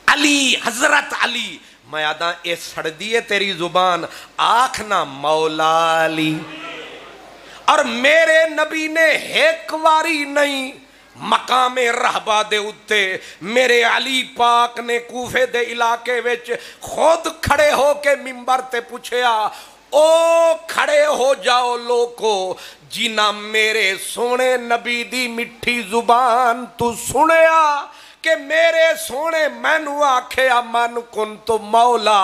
علی، حضرت علی۔ میں آدھا اے سڑ دیے تیری زبان، آکھنا مولا علی۔ اور میرے نبی نے ایک واری نہیں مقام رہبہ دے اتے میرے علی پاک نے کوفے دے علاقے وچ خود کھڑے ہو کے ممبر تے پوچھیا او کھڑے ہو جاؤ لوگو جنہ میرے سونے نبی دی مٹھی زبان تو سنیا کہ میرے سونے مینو آکھیا من کن تو مولا۔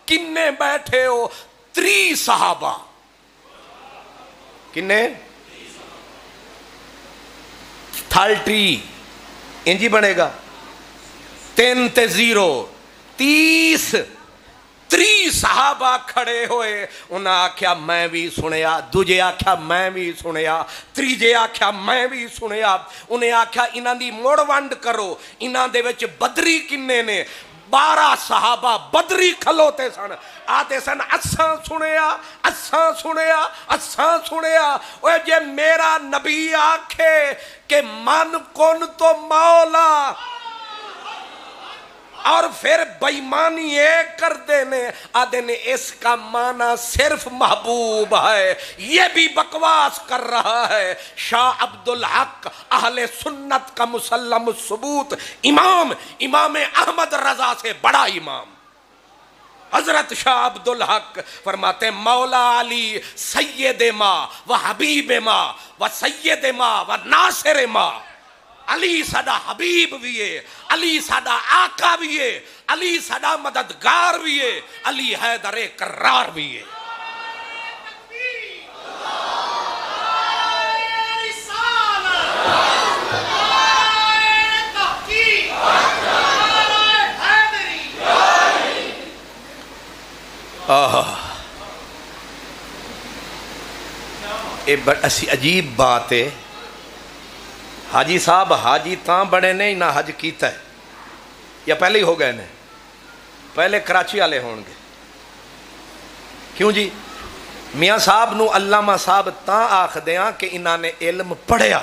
کنے بیٹھے ہو؟ 3 صحابہ۔ کنے؟ 30 انجی بنے گا 3 تے 0 30 صحابہ کھڑے ہوئے، انہاں آکھیا میں بھی سنیا، دوجے آکھیا میں بھی سنیا، تریجے آکھیا میں بھی سنیا۔ انہیں آکھیا انہاں دی موڑ ونڈ کرو، انہاں دے وچ بدری کنے نے؟ 12 صحابہ بدری کھلوتے سن، آتے سن اساں سنیا اساں سنیا اساں سنیا۔ اوہ جے میرا نبی آکھے کہ من کن تو مولا، اور پھر بیمانی ایک کر دینے آدھے نے اس کا معنی صرف محبوب ہے، یہ بھی بکواس کر رہا ہے۔ شاہ عبدالحق اہل سنت کا مسلم ثبوت امام احمد رضا سے بڑا امام حضرت شاہ عبدالحق فرماتے ہیں مولا علی سید ما و حبیب ما و سید ما و ناصر ما۔ علی ساڈا حبیب بھی ہے، علی ساڈا آقا بھی ہے، علی ساڈا مددگار بھی ہے، علی حیدر کرار بھی ہے۔ یہ بڑی عجیب بات ہے۔ حاجی صاحب حاجی تاں بڑے نے نہ حج کیتا ہے یا پہلے ہی ہو گئے نے؟ پہلے کراچی والے ہون گے کیوں جی؟ میاں صاحب نو علامہ صاحب تاں آکھ دیاں کہ انہاں نے علم پڑھیا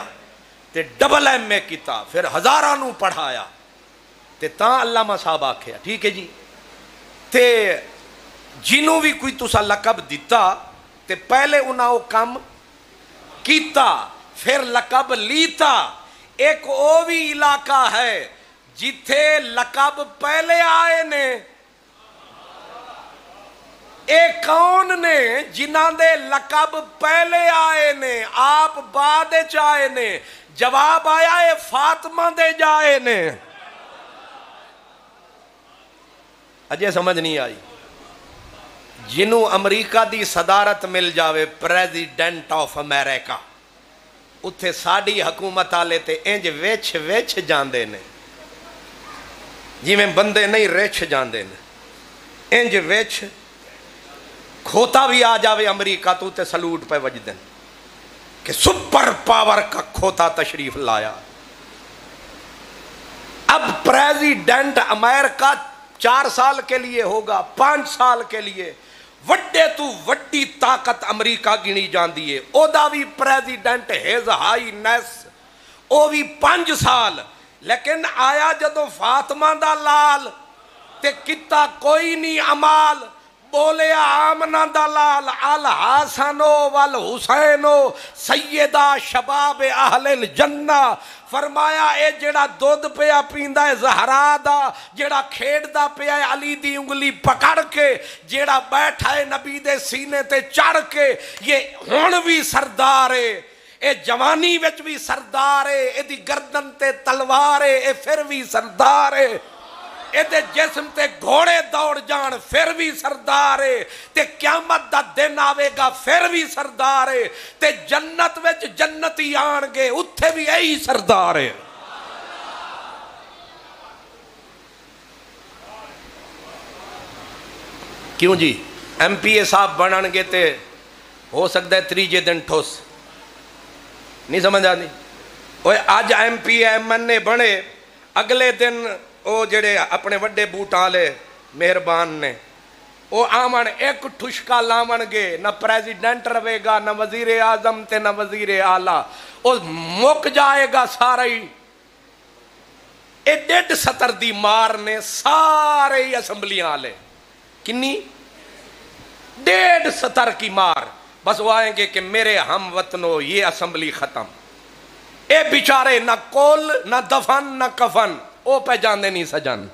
تے ڈبل ایم اے کیتا، پھر ہزاراں نو پڑھایا تے تاں علامہ صاحب آکھیا، ٹھیک ہے جی۔ تے جنوں بھی کوئی تسا لقب دیتا تے پہلے انہاں وہ کام کیتا پھر لقب لیتا۔ ایک او بھی علاقہ ہے جتھے لقب پہلے آئے نے، ایک کون نے جنہاں دے لقب پہلے آئے نے آپ بعد چائے نے؟ جواب آیا ہے فاطمہ دے جائے نے۔ اجے سمجھ نہیں آئی؟ جنوں امریکہ دی صدارت مل جاوے پریزیڈنٹ آف امریکہ، اتھے ساڑی حکومت آلے تے انج ویچ ویچ جاندے نے، جی میں بندے نہیں ریچھ جاندے نے، انج ویچ کھوتا بھی آ جاوے امریکہ تو تے سلوٹ پہ وجدن کہ سپر پاور کا کھوتا تشریف لایا۔ اب پریزیڈنٹ امریکہ 4 سال کے لیے ہوگا، 5 سال کے لیے، وڈے تو وڈی طاقت امریکہ گنی جاندی ہے، او دا بھی پریزیڈنٹ ہیز ہائی نیس، او بھی 5 سال، لیکن آیا جدو فاطمہ دا لال تے کتا کوئی نہیں عمال، بولے آمنہ دا لال الحسنو والحسینو سیدہ شباب اہل الجنہ، فرمایا اے جیڑا دودھ پیا پیندا ہے زہرا دا، جیڑا کھیڑدا پیا ہے علی دی انگلی پکڑ کے، جیڑا بیٹھا ہے نبی دے سینے تے چڑھ کے، یہ ہون بھی سردار ہے، اے جوانی وچ بھی سردار ہے، اے دی گردن تے تلوار ہے، اے پھر بھی سردار ہے، اے دے جسم تے گھوڑے دوڑ جان پھر بھی سردار ہے، تے قیامت دا دن آوے گا پھر بھی سردار ہے، تے جنت وچ جنتی آن گے اتھے بھی یہی سردار ہے۔ کیوں جی ایم پی اے صاحب بنن گے تے ہو سکتا ہے 3 دن ٹھوس نہیں سمجھ آتی؟ اوہ آج ایم پی ایم این اے بنے، اگلے دن او جڑے اپنے وڈے بوٹاں لے مہربان نے او آمن ایک ٹھشکا لامن گے، نہ پریزیڈنٹ روے گا، نہ وزیر اعظم تے نہ وزیر اعلیٰ، او مک جائے گا سارا ہی۔ اے 1.5 سطر دی مار نے سارے ہی اسمبلیاں لے، کنی 1.5 سطر کی مار، بس وہ آئیں گے کہ میرے ہم وطنوں یہ اسمبلی ختم۔ اے بیچارے نہ کول نہ دفن نہ کفن، او پہ جاندے نہیں سجن۔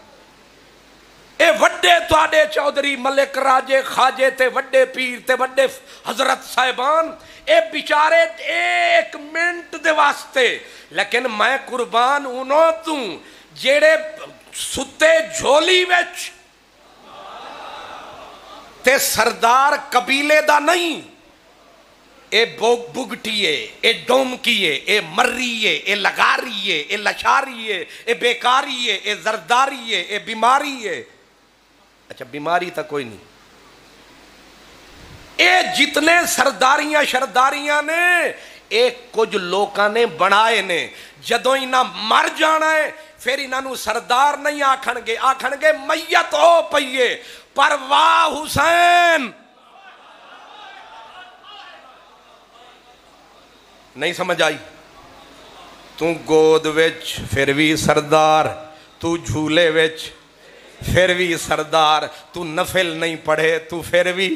اے وڈے تواڈے چودھری ملک راجے خاجے تے وڈے پیر تے وڈے حضرت صاحبان، اے بیچارے 1 منٹ دے واسطے، لیکن میں قربان انہوں توں جیڑے ستے جھولی وچ تے سردار قبیلے دا نہیں، اے بگٹیے، اے ڈومکیے، اے مریے، اے لگاریے، اے لچاریے، اے بیکاریے، اے زرداریے، اے بیماریے، اچھا بیماری تا کوئی نہیں، اے جتنے سرداریاں شرداریاں نے اے کچھ لوکاں نے بنائے نے، جدو انہاں مر جانا ہے پھر انہاں نو سردار نہیں آکھن گے میت ہو پئیے، پر واہ حسین نہیں سمجھ آئی؟ تو گود وچ پھر بھی سردار، تو جھولے وچ پھر بھی سردار، تو نفل نہیں پڑھے تو پھر بھی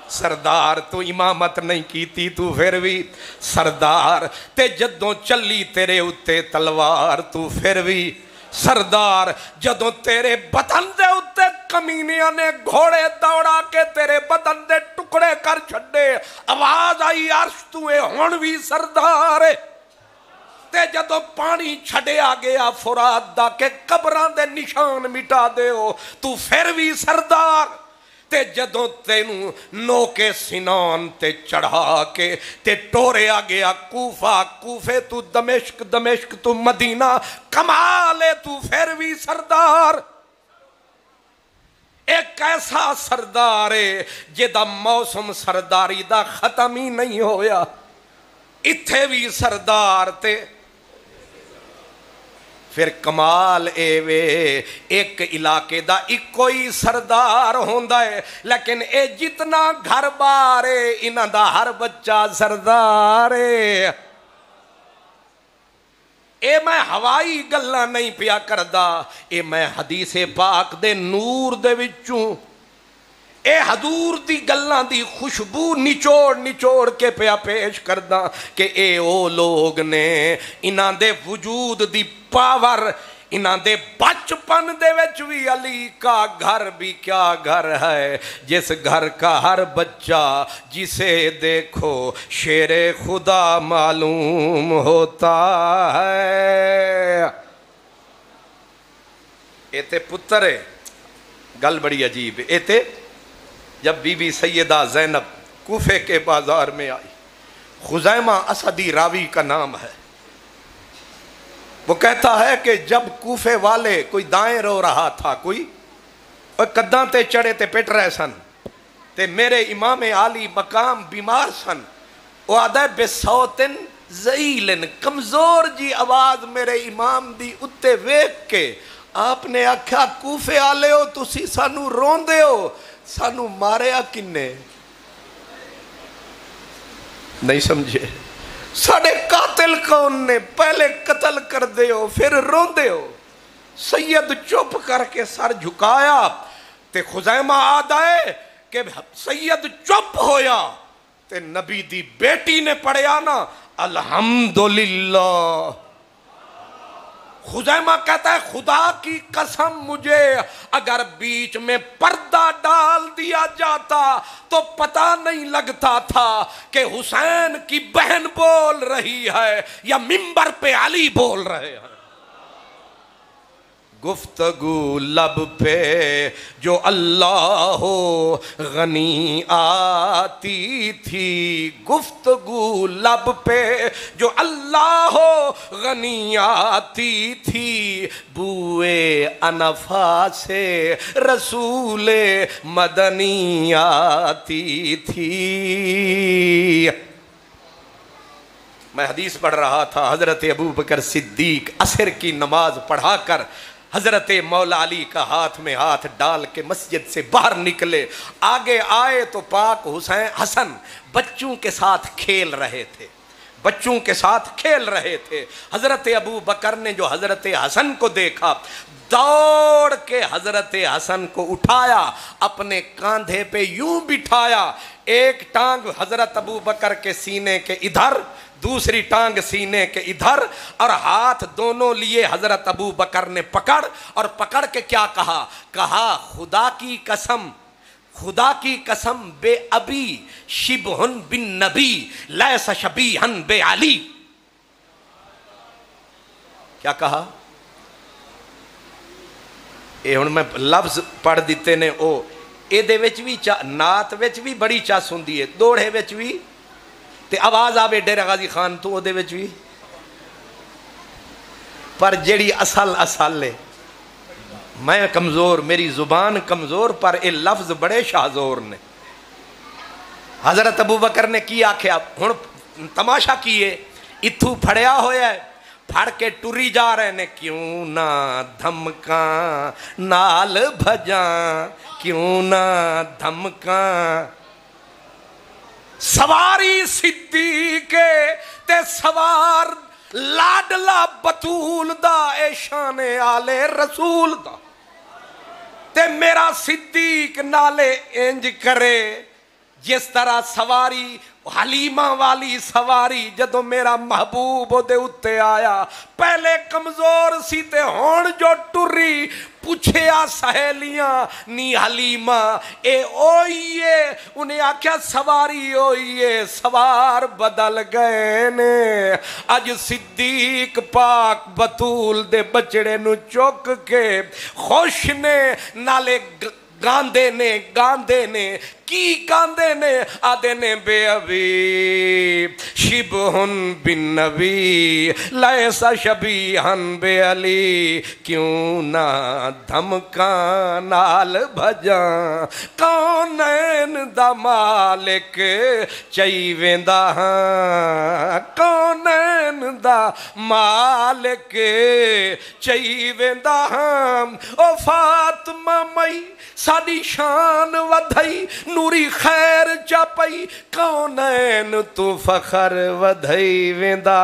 سردار، تو امامت نہیں کیتی تو پھر بھی سردار، تے جدوں چلی تیرے اتے تلوار تو پھر بھی سردار، جدوں تیرے بدن دے اتے کمینیاں نے گھوڑے دوڑا کے تیرے بدن دے ٹکڑے کر چھڑے، آواز آئی عرش تو اے ہون بھی سردار ہے، تے جدوں پانی چھڑے آ گیا فرات دا کہ قبران دے نشان مٹا دے ہو تو پھر بھی سردار، تے جدوں تینوں نو کے سنان تے چڑھا کے تے ٹورے آ گیا کوفہ، کوفے تو دمشق، دمشق تو مدینہ، کمالے تو پھر بھی سردار۔ ایک ایسا سردار ہے جدا موسم سرداری دا ختم ہی نہیں ہویا، اتھے بھی سردار تے پھر کمال اے وے ایک علاقے دا ایک کوئی سردار ہوندا ہے، لیکن اے جتنا گھر بار ہے انہاں دا ہر بچہ سردار ہے۔ اے میں ہوائی گلاں نہیں پیا کردا، اے میں حدیث پاک دے نور دے وچوں اے حضور دی گلاں دی خوشبو نچوڑ نچوڑ کے پیا پیش کردا کہ اے او لوگ نے انہاں دے وجود دی پاور، انہاں دے بچپن دے وچ بھی علی کا گھر بھی کیا گھر ہے، جس گھر کا ہر بچہ جسے دیکھو شیر خدا معلوم ہوتا ہے۔ اے تے پتر ہے گل بڑی عجیب ہے. ایتے جب بی بی سیدہ زینب کوفے کے بازار میں آئی، خزیمہ اسدی راوی کا نام ہے، وہ کہتا ہے کہ جب کوفے والے کوئی دائیں رو رہا تھا، کوئی قداں تے چڑھے تے پٹ رہے سن، تے میرے امام عالی مقام بیمار سن، وہ آدھے بے صوتن زئیلن، کمزور جی آواز میرے امام دی اتے ویک کے آپ نے آکھا کوفے آلے ہو تسی سانو رون دے ہو، سانو ماریا کنے؟ نہیں سمجھے؟ ساڑے قاتل کون نے؟ پہلے قتل کر دے ہو پھر رون دے ہو. سید چپ کر کے سر جھکایا تے خزیمہ آدھائے کہ سید چپ ہویا تے نبی دی بیٹی نے پڑھیا نا الحمدللہ. خزیمہ کہتا ہے خدا کی قسم مجھے اگر بیچ میں پردہ ڈال دیا جاتا تو پتہ نہیں لگتا تھا کہ حسین کی بہن بول رہی ہے یا منبر پہ علی بول رہے ہیں. گفتگو لب پہ جو اللہ ہو غنی آتی تھی، گفتگو لب پہ جو اللہ ہو غنی آتی تھی، بوئے انفا سے رسول مدنی آتی تھی. میں حدیث پڑھ رہا تھا، حضرت ابوبکر صدیق عصر کی نماز پڑھا کر حضرت مولا علی کا ہاتھ میں ہاتھ ڈال کے مسجد سے باہر نکلے، آگے آئے تو پاک حسن بچوں کے ساتھ کھیل رہے تھے، بچوں کے ساتھ کھیل رہے تھے. حضرت ابوبکر نے جو حضرت حسن کو دیکھا، دوڑ کے حضرت حسن کو اٹھایا، اپنے کاندھے پہ یوں بٹھایا، ایک ٹانگ حضرت ابوبکر کے سینے کے ادھر، دوسری ٹانگ سینے کے ادھر، اور ہاتھ دونوں لیے حضرت ابوبکر نے پکڑ، اور پکڑ کے کیا کہا؟ کہا خدا کی قسم، خدا کی قسم بے ابی شبہن بن نبی لیس شبیہن بے علی. کیا کہا؟ اے ہن میں لفظ پڑھ دیتے نے، او اے دے وچ بھی نعت وچ بھی بڑی چس ہوندی ہے، دوڑے وچ بھی تے آواز آوے ڈیرہ غازی خان تو او دے وچ بھی، پر جیڑی اصل ہے. میں کمزور، میری زبان کمزور، پر اے لفظ بڑے شاہزور نے. حضرت ابوبکر نے کی آکھیا، ہن تماشا کیے، اتھو پھڑیا ہویا ہے، پھڑ کے ٹری جا رہے نے، کیوں نہ دھمکاں نال بھجاں، کیوں نہ دھمکاں. سواری صدیق تے سوار لاڈلا بطول دا، اے شان آلے رسول دا. تے میرا صدیق نالے انج کرے جس طرح سواری حلیمہ والی سواری جدو میرا محبوب دے اتے آیا، پہلے کمزور سی تے ہون جو ٹری، پوچھیا سہیلیاں نی حلیمہ اے اوئیے، انہیں آکھیا سواری اوئیے، سوار بدل گئے نے. اج صدیق پاک بطول دے بچڑے نو چک کے خوش نے، نالے گاندے نے کی گاندے نے، آدھے نے بے ابی شبہن بن نبی لیسا شبیہن بے علی، کیوں نہ دھمکاں نال بھجاں، کونین دا مالک چاہی ویندا ہاں، کونین دا مالک چاہی ویندا ہاں. او فاطمہ مئی ساڑی شان ودھائی، نوری خیر چاپئی، کونین تو فخر ودھائی ویندا.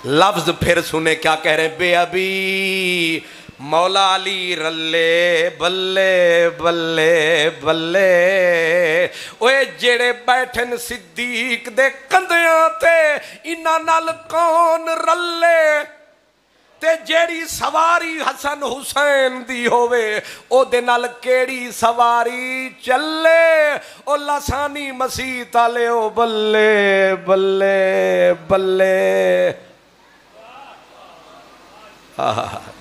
لفظ پھر سنے کیا کہہ رہے ہیں، بے ابی مولا علی رلے بلے بلے بلے. اوے جڑے بیٹھن صدیق دے کندیاں تے، انہاں نال کون رلے؟ تے جیڑی سواری حسن حسین دی ہوئے، او دے نال کیڑی سواری چلے؟ او لسانی مسیح تالے، او بلے بلے بلے.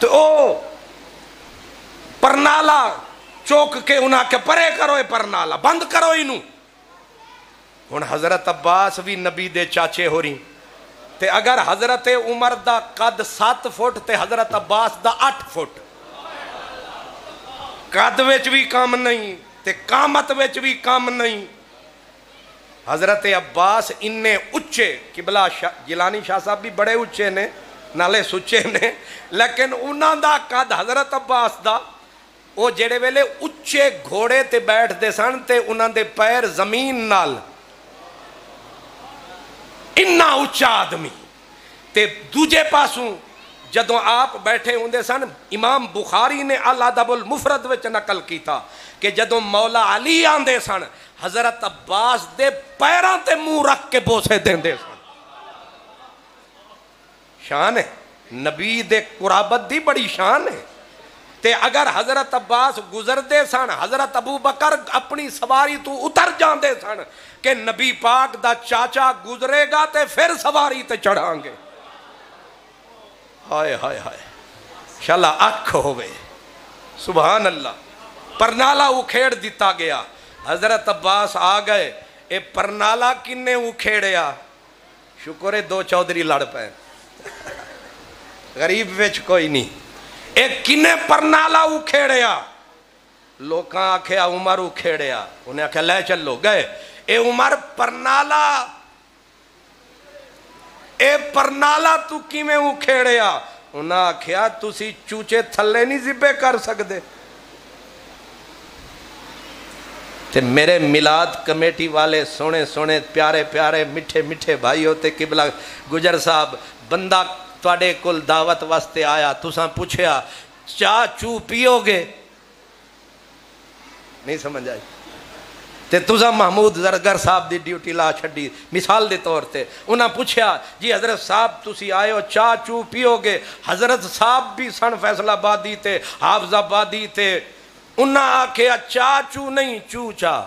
تو او پرنالا چوک کے انہاں کے پرے کرو اے پرنالا بند کرو انہوں. ہن حضرت عباس بھی نبی دے چاچے ہو رہی تے اگر حضرت عمر دا قد 7 فٹ تے حضرت عباس دا 8 فٹ قد وچ بھی کم نہیں تے قامت وچ بھی کم نہیں. حضرت عباس اننے اچھے قبلہ جیلانی شاہ صاحب بھی بڑے اچھے نے نالے سچے نے لیکن انہاں دا قد حضرت عباس دا وہ جڑے ویلے اچھے گھوڑے تے بیٹھ دے سن تے انہاں دے پیر زمین نال انہا اچھا آدمی تے دوجے پاسوں جدوں آپ بیٹھے ہوندے سن امام بخاری نے الادب المفرد وچ نقل کی تھا کہ جدوں مولا علی آندے سن حضرت عباس دے پیران تے منہ رکھ کے بوسے دیندے سن. شان ہے نبی دے قرابت دی بڑی شان ہے. تے اگر حضرت عباس گزر دے سن حضرت ابو بکر اپنی سواری تو اتر جان دے سن کہ نبی پاک دا چاچا گزرے گا تے پھر سواری تے چڑھائیں گے. ہائے ہائے ہائے شالا اکھ ہوئے سبحان اللہ. پرنالا اکھیڑ دیتا گیا. حضرت عباس آ گئے اے پرنالا کنے اکھیڑیا شکر ہے 2 چودھری لڑ پہ غریب وچ کوئی نہیں. اے کنے پرنالا اکھیڑیا لوکاں آکھیا عمر اکھیڑیا انہیں آکھیا لے چلو گئے. اے عمر پرنالا تو کیویں اکھیڑیا انہیں آکھیا تسی چوچے تھلے نہیں ذبح کر سکدے. تے میرے میلاد کمیٹی والے سونے سونے پیارے پیارے میٹھے میٹھے بھائی ہوتے قبلہ گجر صاحب بندہ تواڈے کول دعوت واسطے آیا تساں پوچھیا چاہ چو پیو گے نہیں سمجھ آئی تے تساں محمود زرگر صاحب دی ڈیوٹی لا چھڈی مثال دے طور تے انہاں پوچھیا جی حضرت صاحب تسی آئے ہو چاہ چو پیو گے. حضرت صاحب بھی سن فیصل آبادی تے حافظ آبادی تے انہاں آکھیا چاہ چو نہیں چو چاہ.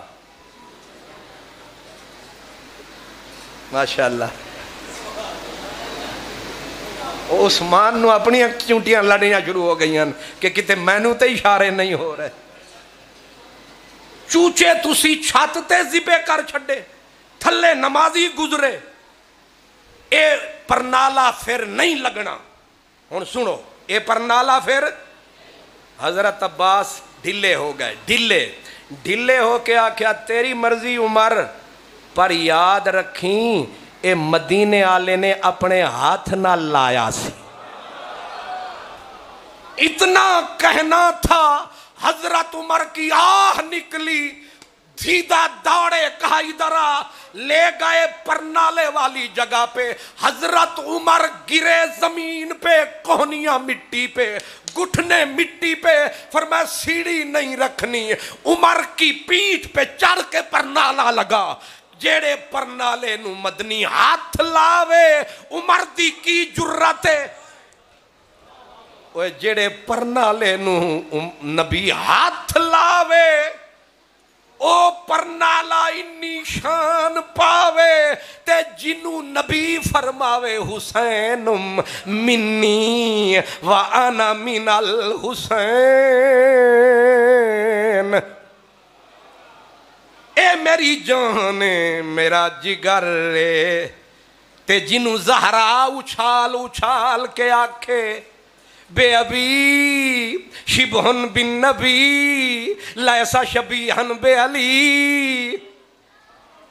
ماشاءاللہ عثمان نو اپنی چونٹیاں لڑیاں شروع ہو گئی ہیں کہ کتے مینو تے اشارے نہیں ہو رہے. چوچے تسی چھت تے ذبح کر چھڑے تھلے نمازی گزرے اے پرنالا پھر نہیں لگنا. ہن سنو اے پرنالا پھر حضرت عباس ڈھلے ہو گئے ڈھلے ہو کے آکھیا تیری مرضی عمر پر یاد رکھیں اے مدینے آلے نے اپنے ہاتھ نہ لایا سی. اتنا کہنا تھا حضرت عمر کی آہ نکلی سیدھا دوڑے کہا ادھر آ لے گئے پرنالے والی جگہ پہ. حضرت عمر گرے زمین پہ کوہنیاں مٹی پہ گھٹنے مٹی پہ فرمایا سیڑھی نہیں رکھنی. عمر کی پیٹھ پہ چڑھ کے پرنالا لگا. جیڑے پرنالے نو مدنی ہاتھ لاوے عمر دی کی جرت ہے جیڑے پرنالے نو نبی ہاتھ لاوے او پرنالا انی شان پاوے تے جنو نبی فرماوے حسینم منی وانا من الحسین. اے میری جان میرا جگر رے تے جنو زہرا اچھال اچھال کے آکھے بے ابی شبہن بن نبی لیسا شبیہن بے علی.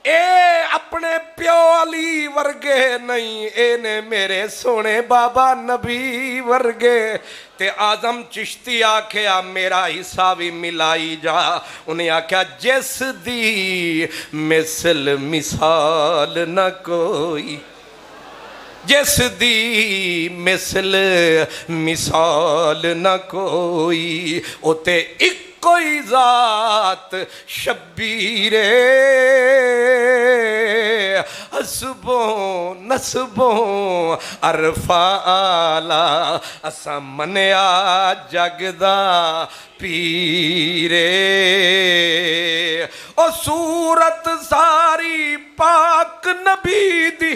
اے اپنے پیو علی ورگے نہیں اے نے میرے سونے بابا نبی ورگے. تے آزم چشتی آکھیا میرا حصہ بھی ملائی جا. انہیں آکھیا جس دی مثل مثال نہ کوئی جس دی مثل مثال نہ کوئی اوتے ایک کوئی ذات شبیرے حسبوں نسبوں عرفہ آلہ اسا منیا جگدا پیرے. او صورت ساری پاک نبی دی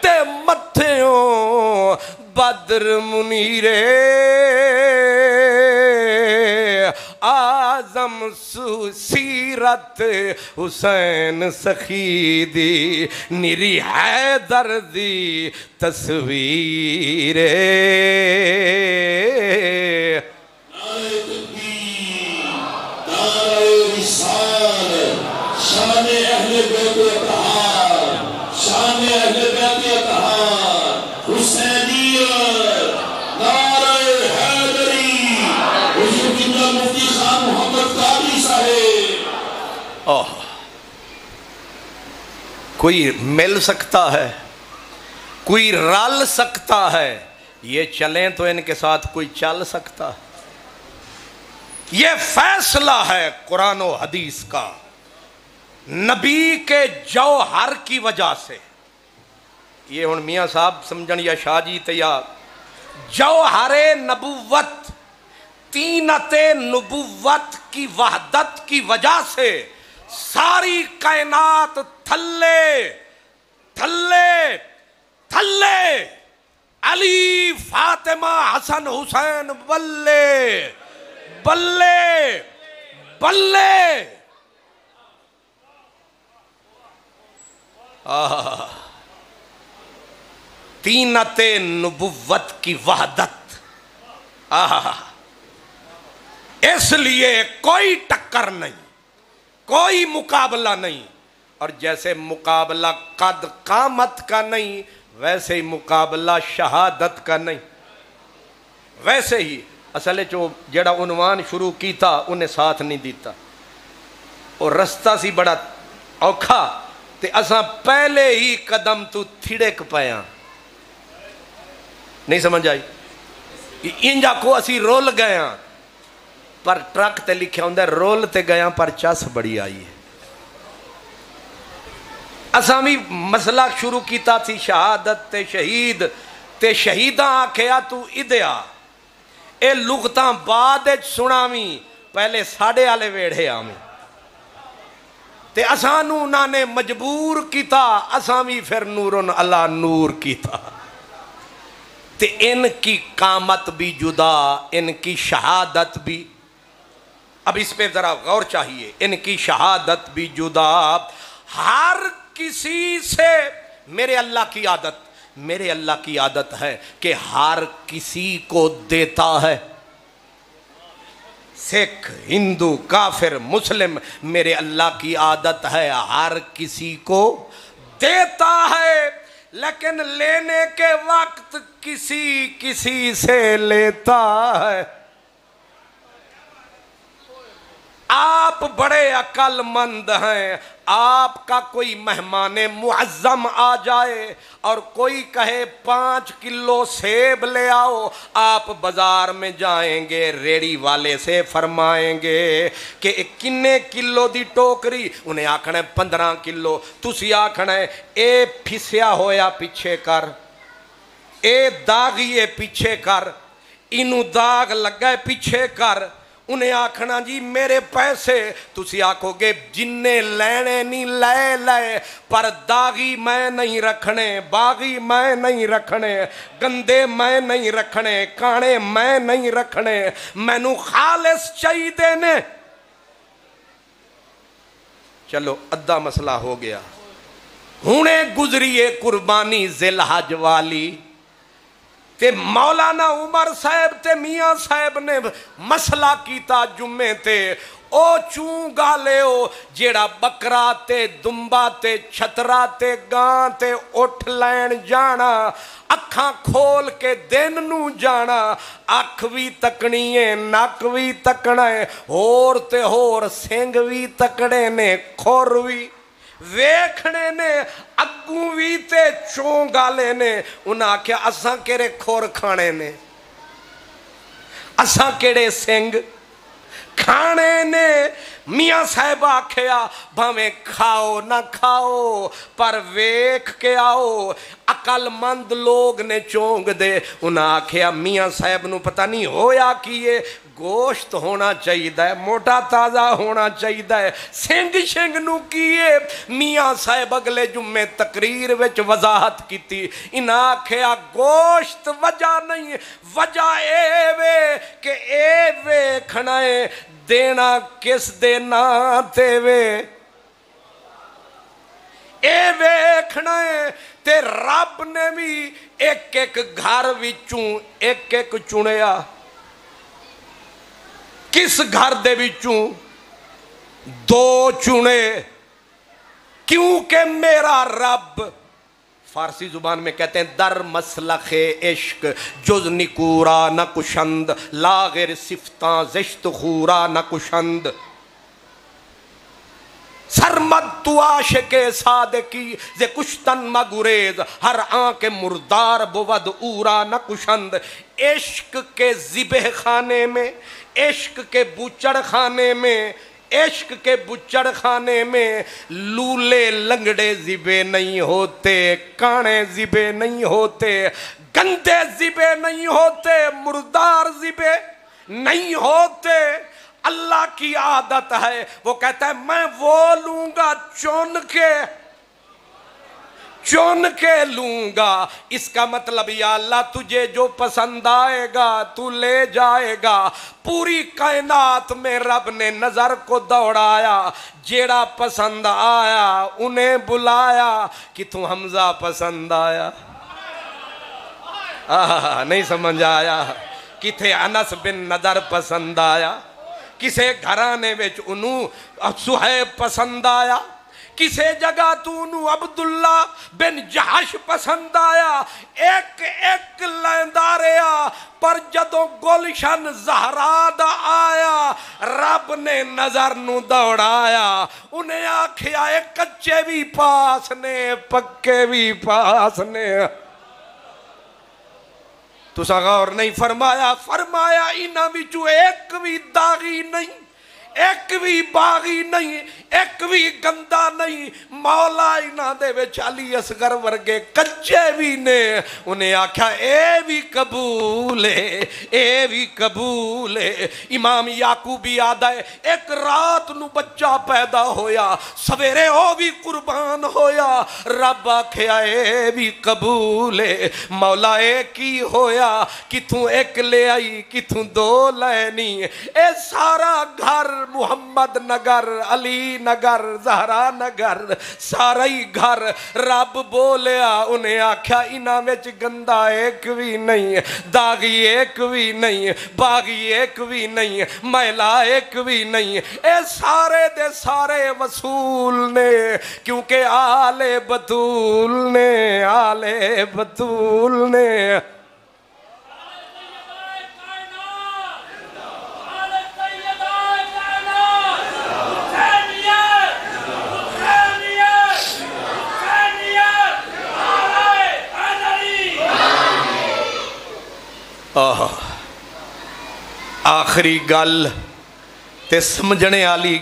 تے متھیوں بدر منیرے آزم سیرت حسین سخی دی نری حیدر دی تصویر شان اہل بیت اطہار شان اہل بیت اطہار حسینیت نعرہ حیدری حضور قبلہ مفتی خان محمد قادری صاحب. کوئی مل سکتا ہے، کوئی رل سکتا ہے، یہ چلیں تو ان کے ساتھ کوئی چل سکتا ہے. یہ فیصلہ ہے قرآن و حدیث کا نبی کے جوہر کی وجہ سے. یہ ہن میاں صاحب سمجھن یا شاہ جی تے یا جوہر نبوت تینت نبوت کی وحدت کی وجہ سے ساری کائنات تھلے تھلے تھلے علی فاطمہ حسن حسین بلے بلے بلے. تینت نبوت کی وحدت. اس لیے کوئی ٹکر نہیں، کوئی مقابلہ نہیں. اور جیسے مقابلہ قد قامت کا نہیں ویسے ہی مقابلہ شہادت کا نہیں. ویسے ہی اصل جو جڑا عنوان شروع کیتا انہیں ساتھ نہیں دیتا اور رستہ سی بڑا اوکھا تے اساں پہلے ہی قدم تو تھڑک پیاں. نہیں سمجھ آئی؟ انجا کو اسی رول گیا پر ٹرک تے لکھیا ہوندہ رول تے گیا پر چس بڑی آئی ہے. اساں بھی مسئلہ شروع کیتا تھی شہادت تے شہید تے شہیداں آکھیا تو ادیا اے لغتاں بعد سناویں پہلے ساڑے آلے ویڑھے آمیں تے اسانو انہاں نے مجبور کیتا اساں بھی پھر نورن اللہ نور کیتا. تے ان کی قامت بھی جدا، ان کی شہادت بھی. اب اس پہ ذرا غور چاہیے. ان کی شہادت بھی جدا. ہر کسی سے میرے اللہ کی عادت ہے کہ ہر کسی کو دیتا ہے. سکھ ہندو کافر مسلم میرے اللہ کی عادت ہے ہر کسی کو دیتا ہے، لیکن لینے کے وقت کسی سے لیتا ہے. آپ بڑے عقل مند ہیں. آپ کا کوئی مہمان معظم آ جائے اور کوئی کہے 5 کلو سیب لے آؤ، آپ بازار میں جائیں گے ریڑی والے سے فرمائیں گے کہ کنے کلو دی ٹوکری، انہیں آکھنا ہے 15 کلو. تسی آکھنا ہے اے پھسیا ہویا پیچھے کر، اے داغیے پیچھے کر، انہوں داغ لگا پیچھے کر. انہیں آکھنا جی میرے پیسے، تسی آکھو گے جننے لینے نہیں لے لے پر داغی میں نہیں رکھنے، باغی میں نہیں رکھنے، گندے میں نہیں رکھنے، کانے میں نہیں رکھنے، میں نو خالص چاہی دینے. چلو ادھا مسئلہ ہو گیا. ہونے گزریے قربانی ذی الحج والی تے مولانا عمر صاحب تے میاں صاحب نے مسئلہ کیتا جمعے تے او چون گالے ہو جیڑا بکرا تے دمبا تے چھترا تے گاں تے اٹھ لین جانا، اکھاں کھول کے دن نو جانا، اکھ بھی تکنی ہے نک بھی تکنا ہے، ہور تے ہور سنگ بھی تکڑے نے، کھور بھی ویکھنے نے، اگوں بھی تے چون گالے نے. انہاں کیا اساں کیڑے کھور کھانے نے، اساں کیڑے سنگ کھانے نے. میاں صاحب آکھیا بھامیں کھاؤ نہ کھاؤ پر ویکھ کے آؤ. عقل مند لوگ نے چونگ دے. انہاں آکھیا میاں صاحب نو پتہ نہیں ہویا کیے گوشت ہونا چاہیے، موٹا تازہ ہونا چاہیے، سنگ شنگ نو کیے۔ میاں صاحب اگلے جمعے تقریر وچ وضاحت کیتی، انہاں آکھیا گوشت وجہ نہیں، وجہ اے وے کہ اے ویکھنا ہے دینا کس دے نا تے وے، اے ویکھنا ہے تے رب نے بھی ایک ایک گھر وچوں ایک ایک چنیا، کس گھر دے وچوں دو چنے، کیونکہ میرا رب، فارسی زبان میں کہتے ہیں در مسلخ عشق جز نکورا نہ کشند، لاغر صفتاں زشت خورا نہ کشند، سرمد تو عاشق صادقی ز کشتن مگریز، ہر آنکھ مردار بود اورا نہ کشند۔ عشق کے ذبح خانے میں، عشق کے بچڑ خانے میں، عشق کے بچڑ خانے میں لولے لنگڑے ذبح نہیں ہوتے، کانے ذبح نہیں ہوتے، گندے ذبح نہیں ہوتے، مردار ذبح نہیں ہوتے۔ اللہ کی عادت ہے، وہ کہتا ہے میں وہ لوں گا چن کے لوں گا۔ اس کا مطلب یا اللہ تجھے جو پسند آئے گا تو لے جائے گا۔ پوری کائنات میں رب نے نظر کو دوڑایا، جیڑا پسند آیا انہیں بلایا کہ تو حمزہ پسند آیا، نہیں سمجھ آیا، کتھے انس بن نضر پسند آیا، کسے گھرانے وچ انہوں سہیب پسند آیا، کسے جگہ تو انہوں عبداللہ بن جہش پسند آیا، ایک ایک لیندہ رہا، پر جدوں گلشن زہرا دا آیا رب نے نظر نو دوڑایا، انہیں آکھیا اے کچے بھی پاس نے پکے بھی پاس نے۔ تو سا غور نہیں فرمایا انہاں وچوں ایک بھی داغی نہیں، ایک بھی باغی نہیں، ایک بھی گندہ نہیں، مولا انہاں دے وچ علی اصغر ورگے کچے بھی نے۔ انہیں آکھا اے بھی قبول ہے، اے بھی قبول ہے۔ امام یعقوبی آدھا ہے ایک رات نو بچہ پیدا ہویا، سویرے او بھی قربان ہویا، رب آکھیا اے بھی قبول ہے۔ مولا اے کی ہویا کہ تو ایک لے آئی کہ تو دو لینی، اے سارا گھر محمد نگر، علی نگر، زہرا نگر، سارا ہی گھر رب بولیا۔ انہیں آکھیا انہاں وچ گندا ایک بھی نہیں، داغی ایک بھی نہیں، باغی ایک بھی نہیں، میلا ایک بھی نہیں، اے سارے دے سارے وصول نے، کیونکہ آل بطول نے آخری گل تے سمجھنے والی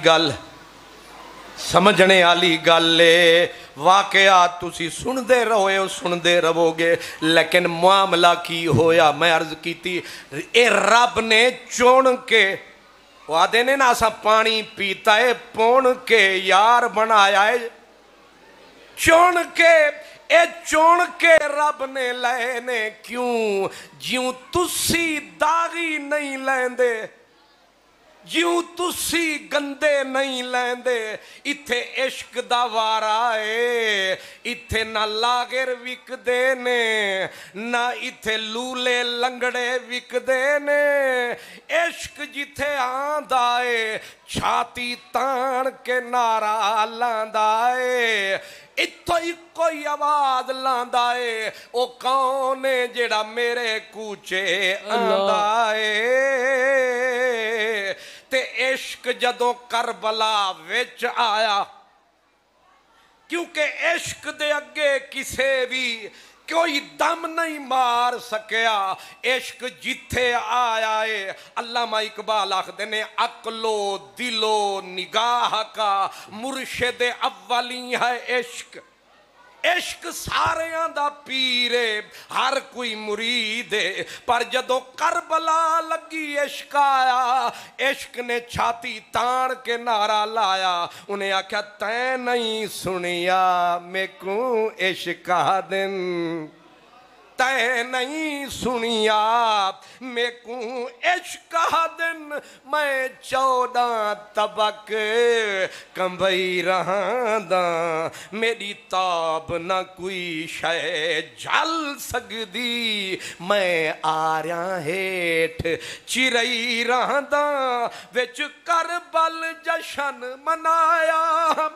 گل ہے۔ واقعات تسی سندے رہو گے، لیکن معاملہ کی ہویا میں عرض کیتی، اے رب نے چون کے، وہ آدھے نے نا اسا پانی پیتا ہے پون کے یار بنایا ہے، چون کے، اے چون کے رب نے لینے کیوں، جیوں تسی داغی نہیں لیندے، جیوں تسی گندے نہیں لیندے، اتھے عشق دا وارا ہے، اتھے نہ لاغر وک دینے، نہ اتھے لولے لنگڑے وک دینے، عشق جتھے آندائے چھاتی تان کے نعرہ لاندائے، اتھو ہی کوئی آواز لاندائے، او کون ہے جڑا میرے کوچے آندائے۔ تے عشق جدوں کربلا وچ آیا، کیونکہ عشق دے اگے کسے بھی کوئی دم نہیں مار سکیا، عشق جتھے آیا ہے۔ علامہ اقبال آخدے نے عقل و دل و نگاہ کا مرشد اولی ہے عشق، عشق ساریاں دا پیرے ہر کوئی مرید ہے، پر جدوں کربلا لگی عشق آیا، عشق نے چھاتی تان کے نعرہ لایا، انہیں آکھا تیں نہیں سنیا میں کوں عشق دن، تیں نہیں سنیا میں کوں عشق دن، میں 14 طبق کمبئی رہاں دا، میری تاب نہ کوئی شے جھل سکدی، میں آریاں ہیٹھ چرئی رہاں دا، وچ کربل جشن منایا،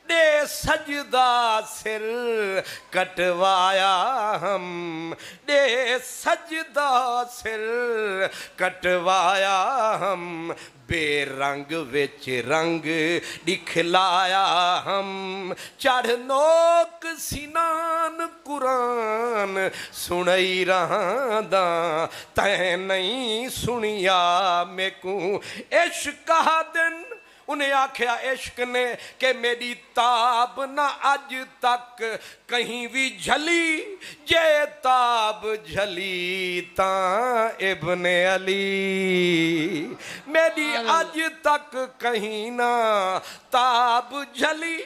دے سجدہ سر کٹوایا ہم، دے سجدہ سر کٹوایا ہم، بے رنگ وچ رنگ دکھلایا ہم، چڑھ نوک سینان قرآن سنئی رہاں دا، تیں نہیں سنیا میں کوں عشق دن، انہیں آکھیا عشق نے کہ میری تاب نہ اج تک کہیں بھی جھلی، جے تاب جھلی تاں ابن علی، میری اج تک کہیں نہ تاب جھلی،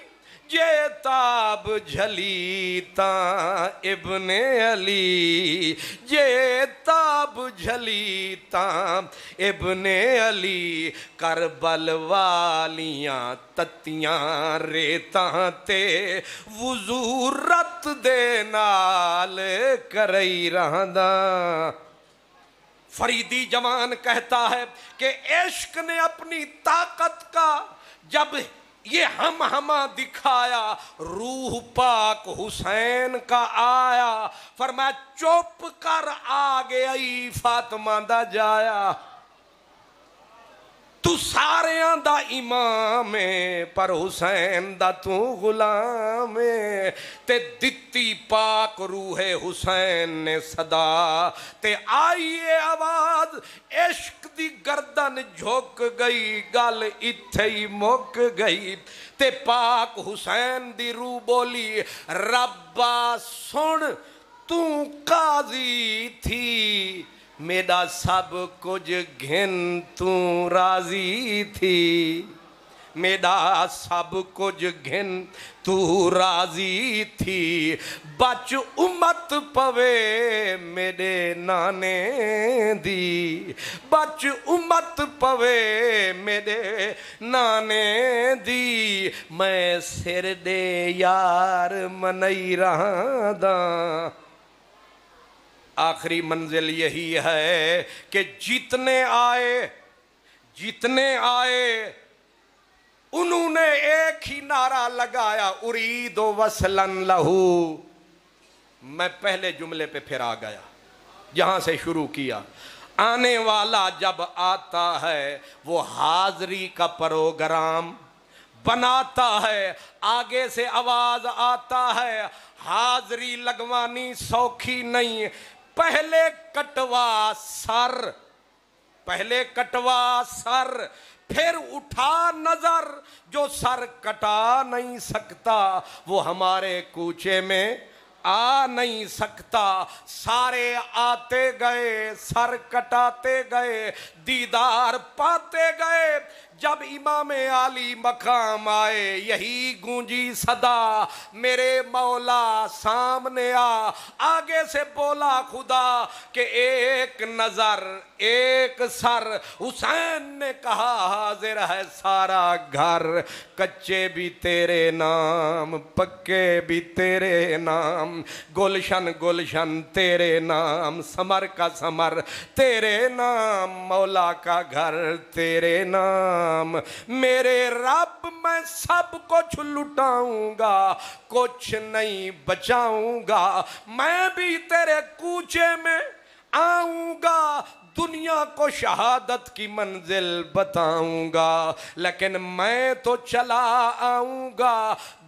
جے تاب جھلی تاں ابن علی، جے تاب جھلی تاں ابن علی، کربل والیاں تتیاں ریتاں تے وضو رت دے نال کرئی رہندا۔ فریدی جوان کہتا ہے کہ عشق نے اپنی طاقت کا جب یہ ہمہ دکھایا، روح پاک حسین کا آیا، فرمایا چپ کر آگئی فاطمہ دا جایا، تو ساریاں دا امام ہے پر حسین دا تو غلام ہے، تے دتی پاک روح حسین نے صدا، تے آئیے آواز عشق دی گردن جھک گئی، گل اتھے ہی مک گئی، تے پاک حسین دی روح بولی ربا سن تو قاضی تھی، میرا سب کچھ گھن تو راضی تھی، میرا سب کچھ گھن تو راضی تھی، بچ امت پوے میرے نانے دی، بچ امت پوے میرے نانے دی، میں سر دے یار منئی رہاں دا۔ آخری منزل یہی ہے کہ جتنے آئے انہوں نے ایک ہی نعرہ لگایا، ارید وصلاً لہو۔ میں پہلے جملے پہ پھر آ گیا جہاں سے شروع کیا، آنے والا جب آتا ہے وہ حاضری کا پروگرام بناتا ہے، آگے سے آواز آتا ہے حاضری لگوانی سوکھی نہیں، پہلے کٹوا سر، پھر اٹھا نظر، جو سر کٹا نہیں سکتا وہ ہمارے کوچے میں آ نہیں سکتا، سارے آتے گئے سر کٹاتے گئے دیدار پاتے گئے، جب امام عالی مقام آئے یہی گونجی صدا، میرے مولا سامنے آگے سے بولا خدا کہ ایک نظر ایک سر، حسین نے کہا حاضر ہے سارا گھر، کچے بھی تیرے نام پکے بھی تیرے نام، گلشن گلشن تیرے نام، سمر کا سمر تیرے نام، مولا کا گھر تیرے نام، میرے رب میں سب کچھ لٹاؤں گا کچھ نہیں بچاؤں گا، میں بھی تیرے کوچے میں آؤں گا، دنیا کو شہادت کی منزل بتاؤں گا، لیکن میں تو چلا آؤں گا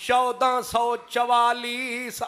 1444